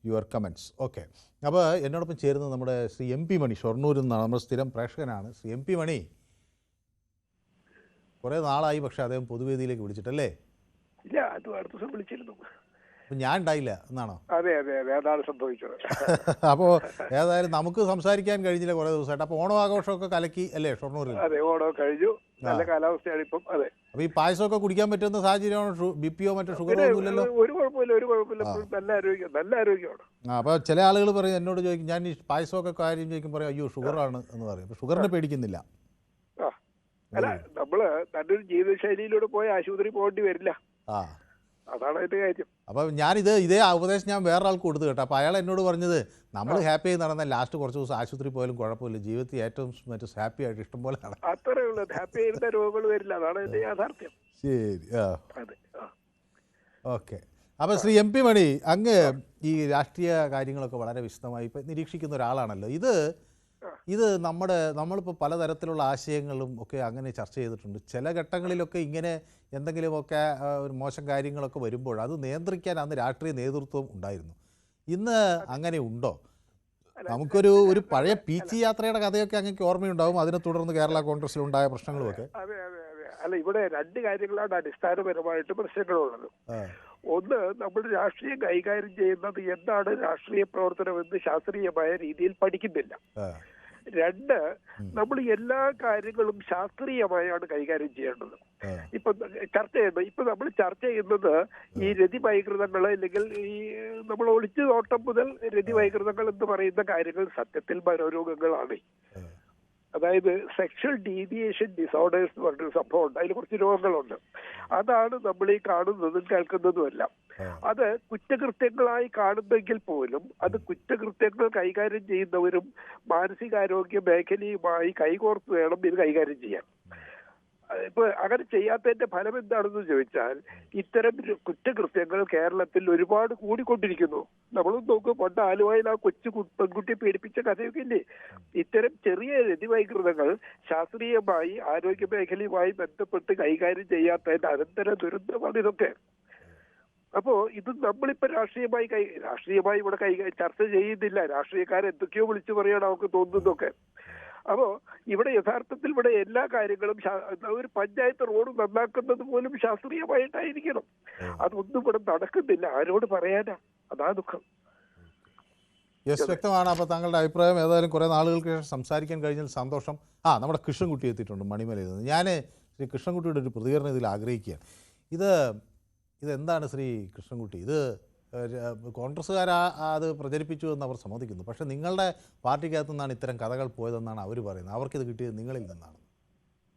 your comments. Okay, അപ്പോൾ എന്നോടൊപ്പം ചേരുന്നത് നമ്മുടെ ശ്രീ എം പി മണി, ഷൊർണൂരിൽ നിന്നാണ്. നമ്മുടെ സ്ഥിരം പ്രേക്ഷകനാണ് ശ്രീ എം പി മണി. കുറേ നാളായി പക്ഷേ അദ്ദേഹം പൊതുവേദിയിലേക്ക് വിളിച്ചിട്ടല്ലേ? ഇല്ല, അത് അടുത്ത ദിവസം വിളിച്ചിരുന്നു. ഞാൻ ഉണ്ടായില്ല എന്നാണോ? അതെ അതെ അതെ, അതാണ് സംഭവിച്ചത്. അപ്പോൾ ഏതായാലും നമുക്ക് സംസാരിക്കാൻ കഴിഞ്ഞില്ല കുറേ ദിവസമായിട്ട്. അപ്പോൾ ഓണം ആഘോഷമൊക്കെ കലക്കി അല്ലേ ഷൊർണൂരിൽ? അതെ, ഓണം കഴിഞ്ഞു, നല്ല കാലാവസ്ഥയാണ് ഇപ്പം. അതെ. അപ്പോൾ ഈ പായസമൊക്കെ കുടിക്കാൻ പറ്റുന്ന സാഹചര്യമാണോ? ബിപിയോ മറ്റോ ഷുഗറോ ഒന്നുമില്ലല്ലോ? ഒരു കുഴപ്പമില്ല. നല്ല ആരോഗ്യമാണ്. അപ്പോൾ ചില ആളുകൾ പറയും, എന്നോട് ചോദിക്കും, ഞാൻ ഈ പായസമൊക്കെ കാര്യം ചോദിക്കും, പറയും അയ്യോ ഷുഗറാണ് എന്ന് പറയും. അപ്പോൾ ഷുഗറിനെ പേടിക്കുന്നില്ല. അല്ല, നമ്മള് നല്ലൊരു ജീവിതശൈലിയിലൂടെ പോയി ആശുപത്രി പോകേണ്ടി വരില്ല. അതാണ് അതിന്റെ കാര്യം. അപ്പോൾ ഇതേ ഉപദേശം ഞാൻ വേറൊരാൾക്ക് കൊടുത്തു കേട്ടോ. അപ്പോൾ അയാൾ എന്നോട് പറഞ്ഞത്, നമ്മൾ ഹാപ്പി ആയി നടന്നാൽ ലാസ്റ്റ് കുറച്ച് ദിവസം ആശുപത്രി പോയാലും കുഴപ്പമില്ല, ജീവിതത്തിൽ ഏറ്റവും ഹാപ്പി ആയിട്ട് ഇഷ്ടം പോലെ നടക്കും. അത്രേ ഉള്ളൂ, ഹാപ്പി ആയിരുന്ന രോഗങ്ങൾ വരില്ല, അതാണ് അതിന്റെ യാഥാർത്ഥ്യം. ശരി, ഓക്കെ. അപ്പോൾ ശ്രീ എം പി മണി, അങ്ങ് ഈ രാഷ്ട്രീയ കാര്യങ്ങളൊക്കെ വളരെ വിശദമായി ഇപ്പം നിരീക്ഷിക്കുന്ന ഒരാളാണല്ലോ. ഇത് നമ്മളിപ്പോൾ പലതരത്തിലുള്ള ആശയങ്ങളും ഒക്കെ അങ്ങനെ ചർച്ച ചെയ്തിട്ടുണ്ട്. ചില ഘട്ടങ്ങളിലൊക്കെ ഇങ്ങനെ എന്തെങ്കിലുമൊക്കെ ഒരു മോശം കാര്യങ്ങളൊക്കെ വരുമ്പോൾ അത് നിയന്ത്രിക്കാൻ അന്ന് രാഷ്ട്രീയ നേതൃത്വം ഉണ്ടായിരുന്നു. ഇന്ന് അങ്ങനെ ഉണ്ടോ? നമുക്കൊരു പഴയ പീച്ചി യാത്രയുടെ കഥയൊക്കെ അങ്ങേക്ക് ഓർമ്മയുണ്ടാവും. അതിനെ തുടർന്ന് കേരള കോൺഗ്രസിലുണ്ടായ പ്രശ്നങ്ങളുമൊക്കെ. അതെ. അല്ല, ഇവിടെ രണ്ട് കാര്യങ്ങളാണ് അടിസ്ഥാനപരമായിട്ട് പ്രശ്നങ്ങളുള്ളത്. ഒന്ന്, നമ്മൾ രാഷ്ട്രീയം കൈകാര്യം ചെയ്യുന്നത് എന്താണ് രാഷ്ട്രീയ പ്രവർത്തനം എന്ന് ശാസ്ത്രീയമായ രീതിയിൽ പഠിക്കുന്നില്ല. രണ്ട്, നമ്മൾ എല്ലാ കാര്യങ്ങളും ശാസ്ത്രീയമായാണ് കൈകാര്യം ചെയ്യേണ്ടത്. ഇപ്പൊ നമ്മൾ ചർച്ച ചെയ്യുന്നത് ഈ രതിവൈകൃതങ്ങൾ, അല്ലെങ്കിൽ ഈ നമ്മൾ ഒളിച്ചു നോട്ടം മുതൽ രതിവൈകൃതങ്ങൾ എന്ന് പറയുന്ന കാര്യങ്ങൾ സത്യത്തിൽ മനോരോഗങ്ങളാണ്. അതായത് സെക്ഷൽ ഡീവിയേഷൻ ഡിസോർഡേഴ്സ് എന്ന് പറഞ്ഞൊരു സംഭവം ഉണ്ട്. അതിൽ കുറച്ച് രോഗങ്ങളുണ്ട്. അതാണ് നമ്മൾ ഈ കാണുന്നതും കേൾക്കുന്നതുമല്ല. അത് കുറ്റകൃത്യങ്ങളായി കാണുന്നെങ്കിൽ പോലും അത് കുറ്റകൃത്യങ്ങൾ കൈകാര്യം ചെയ്യുന്നവരും മാനസികാരോഗ്യ മേഖലയുമായി കൈകോർത്ത് വേണം ഇത് കൈകാര്യം ചെയ്യാൻ. ഇപ്പൊ അങ്ങനെ ചെയ്യാത്തതിന്റെ ഫലം എന്താണെന്ന് ചോദിച്ചാൽ, ഇത്തരം കുറ്റകൃത്യങ്ങൾ കേരളത്തിൽ ഒരുപാട് കൂടിക്കൊണ്ടിരിക്കുന്നു. നമ്മളും നോക്കും, പണ്ട് ആലുവയിൽ ആ പെൺകുട്ടിയെ പീഡിപ്പിച്ച കഥയൊക്കെ ഇല്ലേ? ഇത്തരം ചെറിയ രതിവൈകൃതങ്ങൾ ശാസ്ത്രീയമായി ആരോഗ്യ മേഖലയുമായി ബന്ധപ്പെട്ട് കൈകാര്യം ചെയ്യാത്തതിന്റെ അനന്തര ദുരന്തമാണ് ഇതൊക്കെ. അപ്പോ ഇത് നമ്മളിപ്പോ രാഷ്ട്രീയമായി ഇവിടെ ചർച്ച ചെയ്യുന്നില്ല. രാഷ്ട്രീയക്കാരെ എന്തൊക്കെയോ വിളിച്ചു പറയണം അവർക്ക് തോന്നുന്നതൊക്കെ. അപ്പോ ഇവിടെ യഥാർത്ഥത്തിൽ ഇവിടെ എല്ലാ കാര്യങ്ങളും ഒരു പഞ്ചായത്ത് റോഡ് നന്നാക്കുന്നത് പോലും ശാസ്ത്രീയമായിട്ടായിരിക്കണം. അതൊന്നും ഇവിടെ നടക്കുന്നില്ല. ആരോട് പറയാനാ? അതാ ദുഃഖം. യെസ്, വ്യക്തമാണ്. അപ്പോൾ താങ്കളുടെ അഭിപ്രായം ഏതായാലും കുറേ നാളുകൾക്ക് ശേഷം സംസാരിക്കാൻ കഴിഞ്ഞാൽ സന്തോഷം. നമ്മുടെ കൃഷ്ണൻകുട്ടി എത്തിയിട്ടുണ്ട് മണിമലയിൽ നിന്ന്. ഞാൻ ശ്രീ കൃഷ്ണൻകുട്ടിയുടെ ഒരു പ്രതികരണം ഇതിൽ ആഗ്രഹിക്കുകയാണ്. ഇതെന്താണ് ശ്രീ കൃഷ്ണൻകുട്ടി, ഇത് കോൺഗ്രസ്സുകാർ അത് പ്രചരിപ്പിച്ചു എന്ന് അവർ സമ്മതിക്കുന്നു. പക്ഷേ നിങ്ങളുടെ പാർട്ടിക്കകത്തു നിന്നാണ് ഇത്തരം കഥകൾ പോയതെന്നാണ് അവർ പറയുന്നത്. അവർക്കിത് കിട്ടിയത് നിങ്ങളിൽ നിന്നാണ്.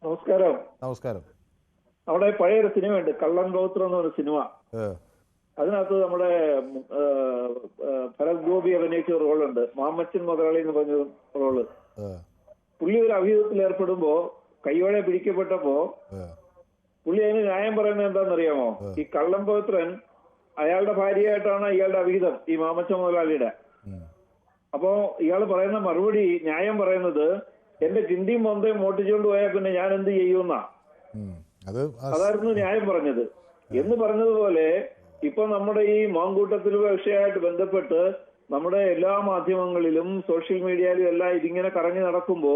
നമസ്കാരം. നമസ്കാരം. അവിടെ പഴയൊരു സിനിമയുണ്ട്, കള്ളൻ ഗോത്രം എന്ന് പറഞ്ഞ സിനിമ. അതിനകത്ത് നമ്മുടെ ഭരത് ഗോപി അഭിനയിച്ച റോളുണ്ട്, മാമച്ചൻ മുതലാളി എന്ന് പറഞ്ഞ റോള്. പുള്ളി ഒരു അഭിഹിതത്തിൽ ഏർപ്പെടുമ്പോ കൈയോടെ പിടിക്കപ്പെട്ടപ്പോ പുള്ളി അതിന് ന്യായം പറയുന്നത് എന്താണെന്നറിയാമോ? ഈ കള്ളൻ പവിത്രൻ അയാളുടെ ഭാര്യയായിട്ടാണ് ഇയാളുടെ അഭിഹിതം, ഈ മാമച്ചൻ മുതലാളിയുടെ. അപ്പോ ഇയാൾ പറയുന്ന മറുപടി, ന്യായം പറയുന്നത്, എന്റെ കിണ്ടിയും മൊന്തയും മോട്ടിച്ചുകൊണ്ട് പോയാൽ പിന്നെ ഞാൻ എന്ത് ചെയ്യുമെന്നാ. അതായിരുന്നു ന്യായം പറഞ്ഞത്. എന്ന് പറഞ്ഞതുപോലെ ഇപ്പൊ നമ്മുടെ ഈ മാങ്കൂട്ടത്തിൽ വിഷയമായിട്ട് ബന്ധപ്പെട്ട് നമ്മുടെ എല്ലാ മാധ്യമങ്ങളിലും സോഷ്യൽ മീഡിയയിലും എല്ലാം ഇതിങ്ങനെ കറങ്ങി നടക്കുമ്പോ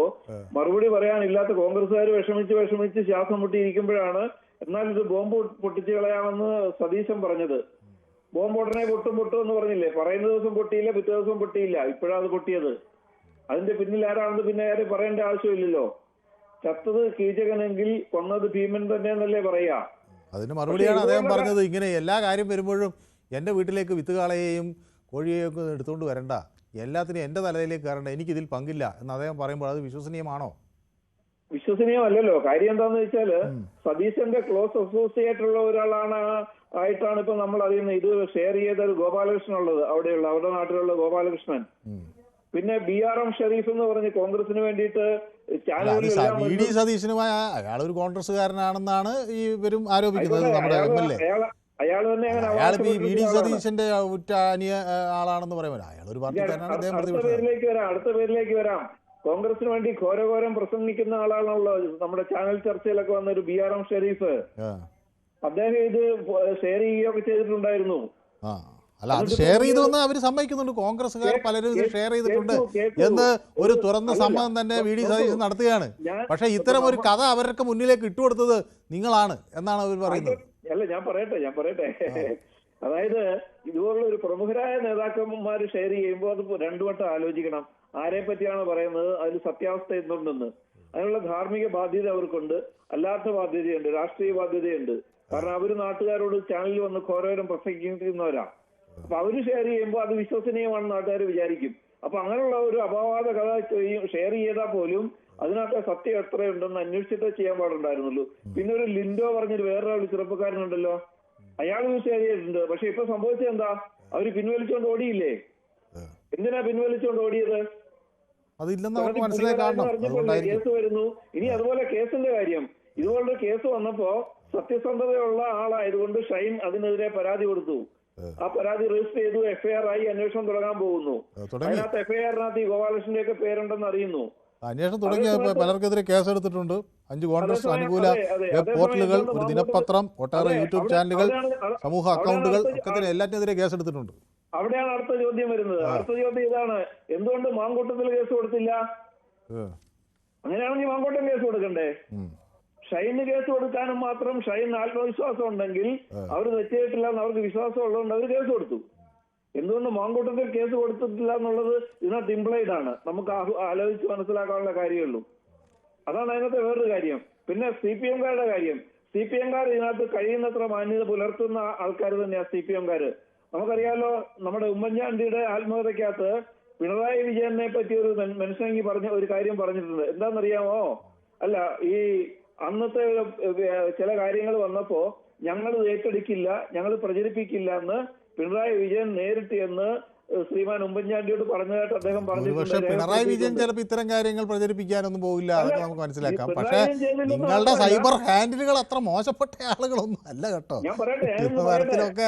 മറുപടി പറയാനില്ലാത്ത കോൺഗ്രസ്സുകാർ വിഷമിച്ച് ശ്വാസം മുട്ടിയിരിക്കുമ്പോഴാണ് എന്നാൽ ഇത് ബോംബ് പൊട്ടിച്ചു കളയാമെന്ന് സതീശൻ പറഞ്ഞത്. ബോംബ് ഉടനെ പൊട്ടും എന്ന് പറഞ്ഞില്ലേ? പറയുന്ന ദിവസം പൊട്ടിയില്ല, പിറ്റേ ദിവസം പൊട്ടിയില്ല, ഇപ്പോഴാണ് അത് പൊട്ടിയത്. അതിന്റെ പിന്നിൽ ആരാണെന്ന് പിന്നെ ആരും പറയേണ്ട ആവശ്യമില്ലല്ലോ. ചത്തത് കീചകനെങ്കിൽ കൊന്നത് ഭീമൻ തന്നെയെന്നല്ലേ പറയാ. അതിന് മറുപടിയാണ് അദ്ദേഹം പറഞ്ഞത്. ഇങ്ങനെ എല്ലാ കാര്യം വരുമ്പോഴും എൻ്റെ വീട്ടിലേക്ക് വിത്ത് കാളയെയും കോഴിയെയൊക്കെ എടുത്തുകൊണ്ട് വരണ്ട, എല്ലാത്തിനും എൻ്റെ തലയിലേക്ക് കയറണ്ട, എനിക്കിതിൽ പങ്കില്ല എന്ന് അദ്ദേഹം പറയുമ്പോൾ അത് വിശ്വസനീയമാണോ? വിശ്വസനീയമല്ലല്ലോ. കാര്യം എന്താന്ന് വെച്ചാല് സതീശന്റെ ക്ലോസ് അസോസിയേറ്റ് ഉള്ള ആയിട്ടാണ് ഇപ്പൊ നമ്മൾ അറിയുന്നത്. ഇത് ഷെയർ ചെയ്ത ഒരു ഗോപാലകൃഷ്ണൻ ഉള്ളത്, അവരുടെ നാട്ടിലുള്ള ഗോപാലകൃഷ്ണൻ. പിന്നെ BRM ഷെരീഫ് എന്ന് പറഞ്ഞ് കോൺഗ്രസിന് വേണ്ടിയിട്ട് സതീശനുമായ അയാളൊരു കോൺഗ്രസ്സുകാരനാണെന്നാണ് ഇവരും ആരോപിക്കുന്നത്. നമ്മുടെ MLA അയാൾ VD സതീശന്റെ ഉറ്റാനിയ ആളാണെന്ന് പറയുമ്പോൾ അയാൾ ഒരു പാർട്ടിക്കാരനാണ്. അദ്ദേഹം അടുത്ത പേരിലേക്ക് വരാം. കോൺഗ്രസിന് വേണ്ടി ഘോരഘോരം പ്രസംഗിക്കുന്ന ആളാണല്ലോ നമ്മുടെ ചാനൽ ചർച്ചയിലൊക്കെ വന്ന ഒരു BRM ഷെരീഫ്. അദ്ദേഹം ഇത് ഷെയർ ചെയ്യുകയൊക്കെ ചെയ്തിട്ടുണ്ടായിരുന്നു. അല്ല, അത് ഷെയർ ചെയ്തുവെന്ന് അവർ സമ്മതിക്കുന്നുണ്ട്. കോൺഗ്രസ്സുകാർ പലരും ഇത് ഷെയർ ചെയ്തിട്ടുണ്ട് എന്ന് ഒരു തുറന്ന സമ്മതം തന്നെ VD സതീശൻ നടത്തുകയാണ്. പക്ഷെ ഇത്തരം ഒരു കഥ അവർക്ക് മുന്നിലേക്ക് ഇട്ടുകൊടുത്തത് നിങ്ങളാണ് എന്നാണ് അവർ പറയുന്നത്. അല്ല, ഞാൻ പറയട്ടെ. അതായത് ഇതുപോലുള്ള ഒരു പ്രമുഖരായ നേതാക്കന്മാർ ഷെയർ ചെയ്യുമ്പോൾ അത് രണ്ടു വട്ടം ആലോചിക്കണം. ആരെ പറ്റിയാണ് പറയുന്നത്, അതിൽ സത്യാവസ്ഥ എന്തുണ്ടെന്ന്. അതിനുള്ള ധാർമ്മിക ബാധ്യത അവർക്കുണ്ട്, അല്ലാത്ത ബാധ്യതയുണ്ട്, രാഷ്ട്രീയ ബാധ്യതയുണ്ട്. കാരണം അവര് നാട്ടുകാരോട് ചാനലിൽ വന്ന് ഘോരഘോരം പ്രസംഗിക്കുന്നവരാ. അപ്പൊ അവര് ഷെയർ ചെയ്യുമ്പോൾ അത് വിശ്വസനീയമാണെന്ന് നാട്ടുകാർ വിചാരിക്കും. അപ്പൊ അങ്ങനെയുള്ള ഒരു അപവാദ കഥ ഷെയർ ചെയ്താൽ പോലും അതിനകത്ത് സത്യം എത്രയുണ്ടെന്ന് അന്വേഷിച്ചിട്ടേ ചെയ്യാൻ പാടുണ്ടായിരുന്നുള്ളൂ. പിന്നെ ഒരു ലിൻഡോ പറഞ്ഞൊരു വേറൊരാൾ ചെറുപ്പക്കാരനുണ്ടല്ലോ, അയാളും ഷെയർ ചെയ്തിട്ടുണ്ട്. പക്ഷെ ഇപ്പൊ സംഭവിച്ചത് എന്താ? അവര് പിൻവലിച്ചോണ്ട് ഓടിയില്ലേ? എന്തിനാ പിൻവലിച്ചോണ്ട് ഓടിയത്? കേസ് വരുന്നു. ഇനി അതുപോലെ കേസിന്റെ കാര്യം, ഇതുപോലൊരു കേസ് വന്നപ്പോ സത്യസന്ധതയുള്ള ആളായതുകൊണ്ട് ഷൈൻ അതിനെതിരെ പരാതി കൊടുത്തു. ആ പരാതി രജിസ്റ്റർ ചെയ്തു, FIR ആയി, അന്വേഷണം തുടങ്ങാൻ പോകുന്നു. അതിനകത്ത് FIR-നകത്ത് ഈ ഗോപാലകൃഷ്ണന്റെ ഒക്കെ പേരുണ്ടെന്ന് അറിയുന്നു. അന്വേഷണം തുടങ്ങിയ പലർക്കെതിരെ കേസെടുത്തിട്ടുണ്ട്. 5 കോൺഗ്രസ് അനുകൂല വെബ് പോർട്ടലുകൾ, ഒരു ദിനപത്രം, ഒട്ടേറെ യൂട്യൂബ് ചാനലുകൾ, സമൂഹ അക്കൗണ്ടുകൾ ഒക്കെ എല്ലാറ്റിനെതിരെ കേസെടുത്തിട്ടുണ്ട്. അവിടെയാണ് അടുത്ത ചോദ്യം വരുന്നത്. അടുത്ത ചോദ്യം ഇതാണ്, എന്തുകൊണ്ട് മാങ്കൂട്ടത്തിൽ കേസ് കൊടുത്തില്ല? അങ്ങനെയാണെങ്കിൽ മാങ്കൂട്ടം കേസ് കൊടുക്കണ്ടേ? ഷൈന് കേസ് കൊടുക്കാനും മാത്രം ഷൈൻ ആത്മവിശ്വാസം ഉണ്ടെങ്കിൽ അവർ തെറ്റിയിട്ടില്ല എന്ന് അവർക്ക് വിശ്വാസം ഉള്ളതുകൊണ്ട് അവർ കേസ് കൊടുത്തു. എന്തുകൊണ്ട് മാങ്കൂട്ടത്തിൽ കേസ് കൊടുത്തിട്ടില്ല എന്നുള്ളത് ഇതിനകത്ത് ഇംപ്ലൈഡ് ആണ്. നമുക്ക് ആലോചിച്ച് മനസ്സിലാക്കാനുള്ള കാര്യമുള്ളൂ. അതാണ് അതിനകത്തെ വേറൊരു കാര്യം. പിന്നെ CPM-കാരുടെ കാര്യം, CPM-കാർ ഇതിനകത്ത് കഴിയുന്നത്ര മാന്യത പുലർത്തുന്ന ആൾക്കാർ തന്നെയാണ് CPM-കാര്. നമുക്കറിയാലോ, നമ്മുടെ ഉമ്മൻചാണ്ടിയുടെ ആത്മകഥയ്ക്കകത്ത് പിണറായി വിജയനെ പറ്റി ഒരു മനുഷ്യനെങ്കിൽ പറഞ്ഞ ഒരു കാര്യം പറഞ്ഞിട്ടുണ്ട്. എന്താണെന്നറിയാമോ? അല്ല, ഈ അന്നത്തെ ചില കാര്യങ്ങൾ വന്നപ്പോ ഞങ്ങൾ ഏറ്റെടുക്കില്ല, ഞങ്ങൾ പ്രചരിപ്പിക്കില്ല എന്ന് പിണറായി വിജയൻ നേരിട്ട് എന്ന് ശ്രീമാൻ ഉമ്മൻചാണ്ടിയോട് പറഞ്ഞതായിട്ട് അദ്ദേഹം പറഞ്ഞിട്ടുണ്ട്. പിണറായി വിജയൻ ചിലപ്പോൾ ഇത്തരം കാര്യങ്ങൾ പ്രചരിപ്പിക്കാനൊന്നും പോകില്ല, അതൊക്കെ നമുക്ക് മനസ്സിലാക്കാം. പക്ഷേ നിങ്ങളുടെ സൈബർ ഹാൻഡിലുകൾ അത്ര മോശപ്പെട്ട ആളുകളൊന്നും അല്ല കേട്ടോ. തരത്തിലൊക്കെ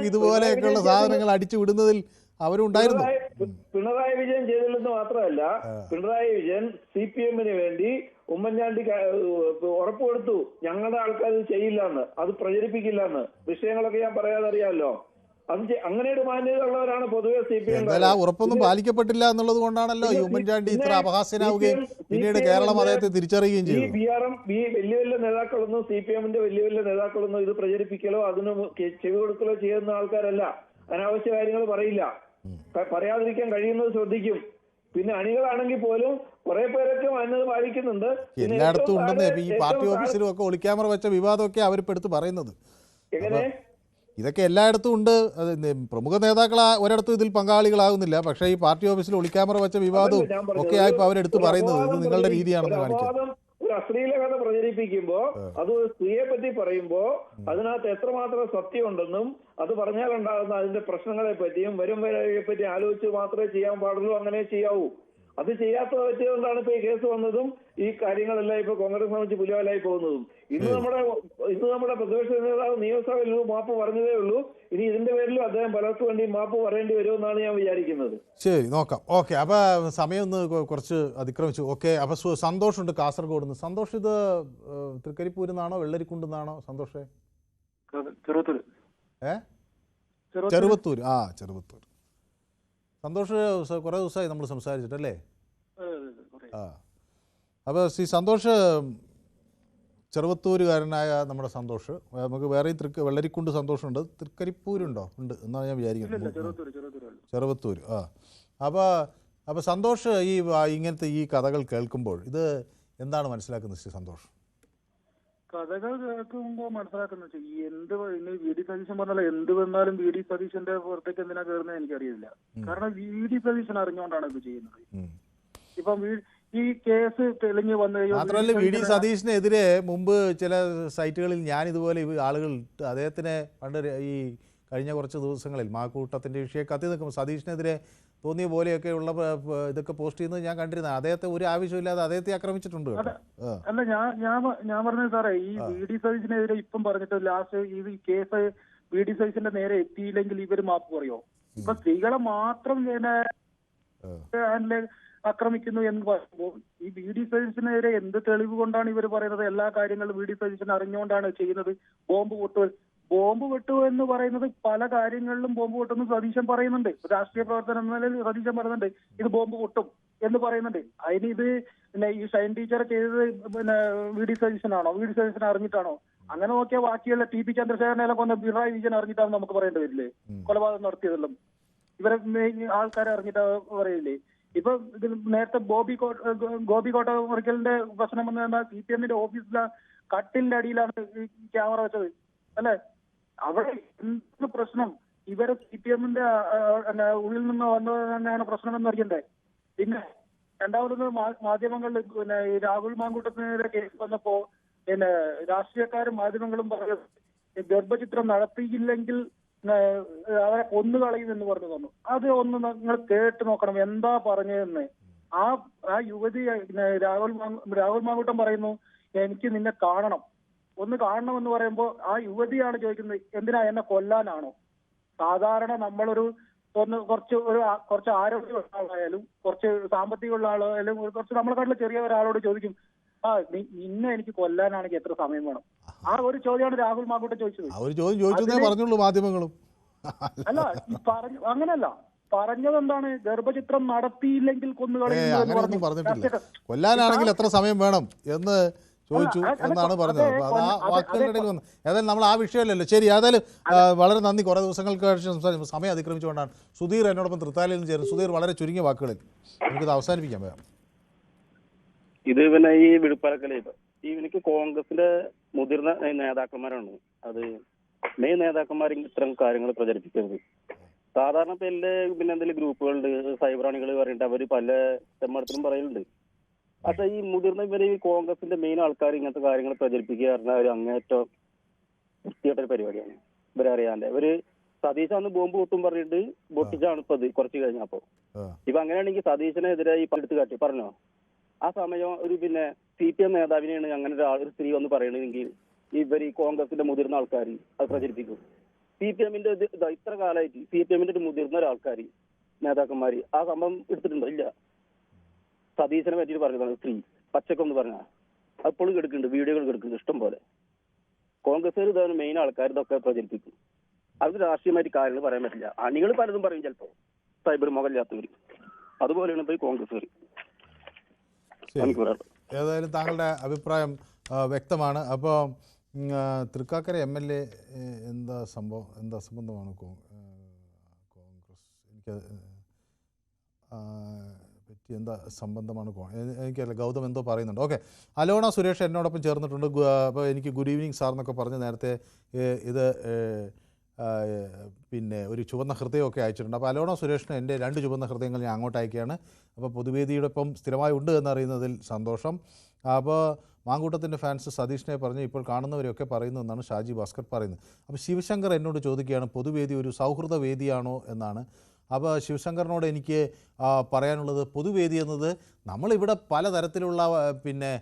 ഇതുപോലെയൊക്കെയുള്ള സാധനങ്ങൾ അടിച്ചു വിടുന്നതിൽ അവരുണ്ടായിരുന്നു. പിണറായി വിജയൻ ചെയ്തില്ലെന്ന് മാത്രമല്ല, പിണറായി വിജയൻ CPM-ന് വേണ്ടി ഉമ്മൻചാണ്ടി ഉറപ്പ് കൊടുത്തു, ഞങ്ങളുടെ ആൾക്കാർ ചെയ്യില്ല എന്ന്, അത് പ്രചരിപ്പിക്കില്ല എന്ന്. വിഷയങ്ങളൊക്കെ ഞാൻ പറയാതെ അറിയാമല്ലോ. അങ്ങനെ ഒരു മാന്യത ഉള്ളവരാണ് പൊതുവെ CPM. എന്തായാലും ആ ഉറപ്പൊന്നും പാലിക്കപ്പെട്ടില്ല എന്നുള്ളത് കൊണ്ടാണല്ലോ ഈ ഉമ്മൻചാണ്ടി ഇത്ര അപഹാസ്യനാവുകയും പിന്നീട് കേരളം അദ്ദേഹത്തെ തിരിച്ചറിയുകയും ചെയ്തു. വലിയ വലിയ നേതാക്കളൊന്നും CPM-ന്റെ വലിയ വലിയ നേതാക്കളൊന്നും ഇത് പ്രചരിപ്പിക്കലോ അതിന് ചെവി കൊടുക്കലോ ചെയ്യുന്ന ആൾക്കാരല്ല. അനാവശ്യ കാര്യങ്ങൾ പറയില്ല, പറയാതിരിക്കാൻ കഴിയുന്നത് ശ്രദ്ധിക്കും. പിന്നെ അണികളാണെങ്കിൽ പോലും കുറെ പേരൊക്കെ മാന്യത പാലിക്കുന്നുണ്ട്. എല്ലായിടത്തും ഉണ്ടെന്ന് ഈ പാർട്ടി ഓഫീസിലും ഒക്കെ ഒളിക്യാമറ വെച്ച വിവാദമൊക്കെ അവരിപ്പോൾ എടുത്ത് പറയുന്നത്. ഇതൊക്കെ എല്ലായിടത്തും ഉണ്ട്. പ്രമുഖ നേതാക്കൾ ഒരിടത്തും ഇതിൽ പങ്കാളികളാകുന്നില്ല. പക്ഷേ ഈ പാർട്ടി ഓഫീസിൽ ഒളിക്യാമറ വെച്ച വിവാദവും ഒക്കെ ആയിപ്പോൾ അവരെടുത്ത് പറയുന്നത് ഇത് നിങ്ങളുടെ രീതിയാണെന്ന് കാണിക്കുന്നത്. ഒരു അശ്ലീല കഥ പ്രചരിപ്പിക്കുമ്പോ അത് സ്ത്രീയെ പറ്റി പറയുമ്പോ അതിനകത്ത് എത്രമാത്രം സത്യമുണ്ടെന്നും അത് പറഞ്ഞാൽ ഉണ്ടാകുന്ന അതിന്റെ പ്രശ്നങ്ങളെ പറ്റിയും വരും വരെയെ പറ്റി ആലോചിച്ച് മാത്രമേ ചെയ്യാൻ പാടുള്ളൂ, അങ്ങനെ ചെയ്യാവൂ. അത് ചെയ്യാത്ത പറ്റിയതുകൊണ്ടാണ് ഇപ്പൊ ഈ കേസ് വന്നതും ഈ കാര്യങ്ങളെല്ലാം ഇപ്പൊ കോൺഗ്രസ് സംബന്ധിച്ച് പുലിവാലായി പോകുന്നതും. ഇന്ന് നമ്മുടെ പ്രതിപക്ഷ നേതാവ് നിയമസഭയിൽ മാപ്പ് പറഞ്ഞതേ ഉള്ളൂ. ഇനി ഇതിന്റെ പേരിലും അദ്ദേഹം പലർക്കും വേണ്ടി മാപ്പ് പറയേണ്ടി വരുമെന്നാണ് ഞാൻ വിചാരിക്കുന്നത്. ശരി, നോക്കാം. ഓക്കെ, അപ്പൊ സമയം ഒന്ന് കുറച്ച് അതിക്രമിച്ചു. ഓക്കെ, അപ്പൊ സന്തോഷുണ്ട് കാസർഗോഡ് നിന്ന്. സന്തോഷ്, ഇത് തൃക്കരിപ്പൂരിൽ നിന്നാണോ വെള്ളരിക്കുണ്ടെന്നാണോ സന്തോഷേ? ചെറുവത്തൂർ. ചെറുവത്തൂർ. ചെറുവത്തൂർ. സന്തോഷ്, കുറേ ദിവസമായി നമ്മൾ സംസാരിച്ചിട്ടല്ലേ? അപ്പോൾ സന്തോഷ് ചെറുവത്തൂരുകാരനായ നമ്മുടെ സന്തോഷ്, നമുക്ക് വേറെയും വെള്ളരിക്കുണ്ട് സന്തോഷമുണ്ട്, തൃക്കരിപ്പൂരുണ്ടോ? ഉണ്ട് എന്നാണ് ഞാൻ വിചാരിക്കുന്നത്. ചെറുവത്തൂർ. അപ്പോൾ സന്തോഷ്, ഇങ്ങനത്തെ ഈ കഥകൾ കേൾക്കുമ്പോൾ ഇത് എന്താണ് മനസ്സിലാക്കുന്നത് സന്തോഷ്? കഥകൾ കേൾക്കുമ്പോൾ മനസ്സിലാക്കുന്നത് എന്ത് VD സതീശൻ പറഞ്ഞാൽ എന്ത് വന്നാലും VD സതീശന്റെ പുറത്തേക്ക് എന്തിനാ കയറുന്നത് എനിക്കറിയില്ല. കാരണം VD സതീശൻ അറിഞ്ഞുകൊണ്ടാണ് ഇത് ചെയ്യുന്നത്. ഇപ്പം ഈ കേസ് തെളിഞ്ഞ് വന്നു. മാത്രമല്ല VD സതീശനെതിരെ മുമ്പ് ചില സൈറ്റുകളിൽ ഞാൻ ഇതുപോലെ ആളുകൾ അദ്ദേഹത്തിനെ പണ്ട് ഈ കഴിഞ്ഞ കുറച്ച് ദിവസങ്ങളിൽ മാക്കൂട്ടത്തിന്റെ വിഷയം കത്തി നിൽക്കുമ്പോൾ സതീഷിനെതിരെ തോന്നിയ പോലെയൊക്കെയുള്ള ഇതൊക്കെ പോസ്റ്റ് ചെയ്യുന്നത് ഞാൻ കണ്ടിരുന്നത്. അദ്ദേഹത്തെ ഒരു ആവശ്യമില്ലാതെ അദ്ദേഹത്തെ ആക്രമിച്ചിട്ടുണ്ട്. അല്ല, ഞാൻ പറഞ്ഞത് സാറേ, ഈ VD സതീശിനെതിരെ ഇപ്പം പറഞ്ഞിട്ട് ലാസ്റ്റ് ഈ കേസ് VD സതീശിന്റെ നേരെ എത്തിയില്ലെങ്കിൽ ഇവര് മാപ്പ് പറയോ? ഇപ്പൊ സ്ത്രീകളെ മാത്രം ആക്രമിക്കുന്നു എന്ന് പറയുമ്പോൾ ഈ VD സതീശിനെതിരെ എന്ത് തെളിവ് കൊണ്ടാണ് ഇവർ പറയുന്നത്? എല്ലാ കാര്യങ്ങളും VD സതീശൻ അറിഞ്ഞുകൊണ്ടാണ് ചെയ്യുന്നത്. ബോംബ് വെട്ടു എന്ന് പറയുന്നത് പല കാര്യങ്ങളിലും ബോംബ് പൊട്ടുന്നു സതീശൻ പറയുന്നുണ്ട്. രാഷ്ട്രീയ പ്രവർത്തനം എന്ന നിലയിൽ സതീശൻ പറയുന്നുണ്ട് ഇത് ബോംബ് പൊട്ടും എന്ന് പറയുന്നുണ്ട്. അതിന് ഇത് ഈ ഷൈൻ ടീച്ചറെ ചെയ്തത് VD സതീശനാണോ? VD സതീശൻ അറിഞ്ഞിട്ടാണോ? അങ്ങനെ നോക്കിയാൽ ബാക്കിയുള്ള TP ചന്ദ്രശേഖരനെ കൊന്ന പിണറായി വിജയൻ അറിഞ്ഞിട്ടാണ് നമുക്ക് പറയേണ്ടി വരില്ലേ? കൊലപാതകം നടത്തിയതെല്ലാം ഇവരെ ആൾക്കാരെ അറിഞ്ഞിട്ടാ പറയില്ലേ? ഇപ്പൊ ഇതിൽ നേരത്തെ ഗോപിക്കോട്ട മുറിക്കലിന്റെ പ്രശ്നം എന്ന് പറഞ്ഞാൽ CPM-ന്റെ ഓഫീസിലെ കട്ടിലിന്റെ അടിയിലാണ് ഈ ക്യാമറ വെച്ചത് അല്ലെ? അവിടെ എന്ത് പ്രശ്നം? ഇവരെ CPM-ന്റെ ഉള്ളിൽ നിന്ന് വന്നത് തന്നെയാണ് പ്രശ്നം എന്ന് അറിയണ്ടേ? പിന്നെ രണ്ടാമത് മാധ്യമങ്ങളിൽ രാഹുൽ മാങ്കൂട്ടത്തിനെതിരെ കേസ് വന്നപ്പോ രാഷ്ട്രീയക്കാരും മാധ്യമങ്ങളും പറയുന്നത് ഗർഭചിത്രം നടത്തിയില്ലെങ്കിൽ അവരെ കൊന്നുകളയും എന്ന് പറഞ്ഞു തന്നു. അത് ഒന്ന് നിങ്ങൾ കേട്ട് നോക്കണം എന്താ പറഞ്ഞതെന്ന്. ആ യുവതി രാഹുൽ മാങ്കൂട്ടം പറയുന്നു എനിക്ക് നിന്നെ കാണണം, ഒന്ന് കാണണമെന്ന് പറയുമ്പോൾ ആ യുവതിയാണ് ചോദിക്കുന്നത് എന്തിനാ, എന്നെ കൊല്ലാനാണോ? സാധാരണ നമ്മളൊരു കുറച്ച് ആരോഗ്യമുള്ള ആളായാലും കുറച്ച് സാമ്പത്തികമുള്ള ആളായാലും കുറച്ച് നമ്മളെക്കാട്ടിലും ചെറിയ ഒരാളോട് ചോദിക്കും നിന്നെ എനിക്ക് കൊല്ലാനാണെങ്കിൽ എത്ര സമയം വേണം? ആ ഒരു ചോദ്യമാണ് രാഹുൽ മാങ്കൂട്ടം ചോദിച്ചത്. പറഞ്ഞുള്ളൂ മാധ്യമങ്ങളും. അല്ല, അങ്ങനല്ല പറഞ്ഞത്. എന്താണ്? ഗർഭചിത്രം നടത്തിയില്ലെങ്കിൽ പറഞ്ഞിട്ടില്ല. കൊല്ലാനാണെങ്കിൽ എത്ര സമയം വേണം എന്ന് ചോദിച്ചു എന്നാണ് പറഞ്ഞത്. ആ വാക്കുകളുടെ ഇടയിൽ വന്നു. ഏതായാലും നമ്മൾ ആ വിഷയമല്ലല്ലോ. ശരി, ഏതായാലും വളരെ നന്ദി. കുറേ ദിവസങ്ങൾക്ക് ശേഷം സമയം അതിക്രമിച്ചുകൊണ്ടാണ് സുധീർ എന്നോടൊപ്പം തൃത്താലയിൽ നിന്ന് ചേരുന്നത്. സുധീർ, വളരെ ചുരുങ്ങിയ വാക്കുകളിൽ നമുക്കിത് അവസാനിപ്പിക്കാം. ഇത് പിന്നെ ഈ വിടുപ്പലക്കല എനിക്ക് കോൺഗ്രസിന്റെ മുതിർന്ന നേതാക്കന്മാരാണ് അത് മെയിൻ നേതാക്കന്മാർ ഇത്തരം കാര്യങ്ങൾ പ്രചരിപ്പിക്കരുത്. സാധാരണ പിന്നെ എന്തെങ്കിലും ഗ്രൂപ്പുകളുണ്ട്, സൈബറാണികൾ പറഞ്ഞിട്ട് അവർ പല തെമ്മടത്തിലും പറയലുണ്ട്. പക്ഷെ ഈ മുതിർന്ന ഇവര് ഈ കോൺഗ്രസിന്റെ മെയിൻ ആൾക്കാർ ഇങ്ങനത്തെ കാര്യങ്ങൾ പ്രചരിപ്പിക്കുക പറഞ്ഞാൽ ഒരു അങ്ങേറ്റം വൃത്തിയായിട്ടൊരു പരിപാടിയാണ്. ഇവരറിയാണ്ട് സതീശ് അന്ന് ബോംബ് പൊട്ടും പറഞ്ഞിട്ട് പൊട്ടിച്ചാണ് ഇപ്പൊ അത് കുറച്ച് കഴിഞ്ഞപ്പോ. ഇപ്പൊ അങ്ങനെയാണെങ്കിൽ സതീശനെതിരെ ഈ പടുത്ത് കാട്ടി പറഞ്ഞോ? ആ സമയം ഒരു CPM നേതാവിനെയാണ് അങ്ങനെ ഒരു സ്ത്രീ വന്ന് പറയണമെങ്കിൽ ഇവർ ഈ കോൺഗ്രസിന്റെ മുതിർന്ന ആൾക്കാർ അത് പ്രചരിപ്പിക്കും. CPM-ന്റെ ഇത്ര കാലമായിട്ട് CPM-ന്റെ ഒരു മുതിർന്ന ഒരാൾക്കാർ നേതാക്കന്മാർ ആ സംഭവം എടുത്തിട്ടുണ്ടോ? ഇല്ല. സതീശനെ പറ്റിയിട്ട് പറഞ്ഞതാണ് സ്ത്രീ പച്ചക്കൊന്ന് പറഞ്ഞാൽ അപ്പോഴും എടുക്കുന്നുണ്ട്, വീഡിയോകൾ എടുക്കുന്നുണ്ട് ഇഷ്ടം പോലെ. കോൺഗ്രസ് ഇതാണ് മെയിൻ ആൾക്കാർ ഇതൊക്കെ പ്രചരിപ്പിക്കും. അവർക്ക് രാഷ്ട്രീയമായിട്ട് കാര്യങ്ങൾ പറയാൻ പറ്റില്ല. അണികൾ പലതും പറയും ചിലപ്പോൾ, സൈബർ മുഖമില്ലാത്തവർ. അതുപോലെയാണ് ഇപ്പോൾ ഈ കോൺഗ്രസ്സുകാർ. ഏതായാലും താങ്കളുടെ അഭിപ്രായം വ്യക്തമാണ്. അപ്പോൾ തൃക്കാക്കര MLA എന്താ സംബന്ധമാണ് കോൺഗ്രസ്, എനിക്ക് പറ്റി എന്താ സംബന്ധമാണ് എനിക്കറിയില്ല. ഗൗതം എന്തോ പറയുന്നുണ്ട്. ഓക്കെ, അലോണ സുരേഷ് എന്നോടൊപ്പം ചേർന്നിട്ടുണ്ട്. അപ്പോൾ എനിക്ക് ഗുഡ് ഈവനിങ് സാർ എന്നൊക്കെ പറഞ്ഞ് നേരത്തെ ഇത് പിന്നെ ഒരു ചുവന്ന ഹൃദയമൊക്കെ അയച്ചിട്ടുണ്ട്. അപ്പോൾ അലോണ സുരേഷിന് എൻ്റെ 2 ചുവന്ന ഹൃദയങ്ങൾ ഞാൻ അങ്ങോട്ട് അയക്കുകയാണ്. അപ്പോൾ പൊതുവേദിയോടൊപ്പം സ്ഥിരമായി ഉണ്ട് എന്നറിയുന്നതിൽ സന്തോഷം. അപ്പോൾ മാങ്കൂട്ടത്തിൻ്റെ ഫാൻസ് സതീഷിനെ പറഞ്ഞ് ഇപ്പോൾ കാണുന്നവരെയൊക്കെ പറയുന്നതെന്നാണ് ഷാജി ഭാസ്കർ പറയുന്നത്. അപ്പോൾ ശിവശങ്കർ എന്നോട് ചോദിക്കുകയാണ് പൊതുവേദി ഒരു സൗഹൃദ വേദിയാണോ എന്നാണ്. അപ്പോൾ ശിവശങ്കറിനോട് എനിക്ക് പറയാനുള്ളത്, പൊതുവേദി എന്നത് നമ്മളിവിടെ പലതരത്തിലുള്ള പിന്നെ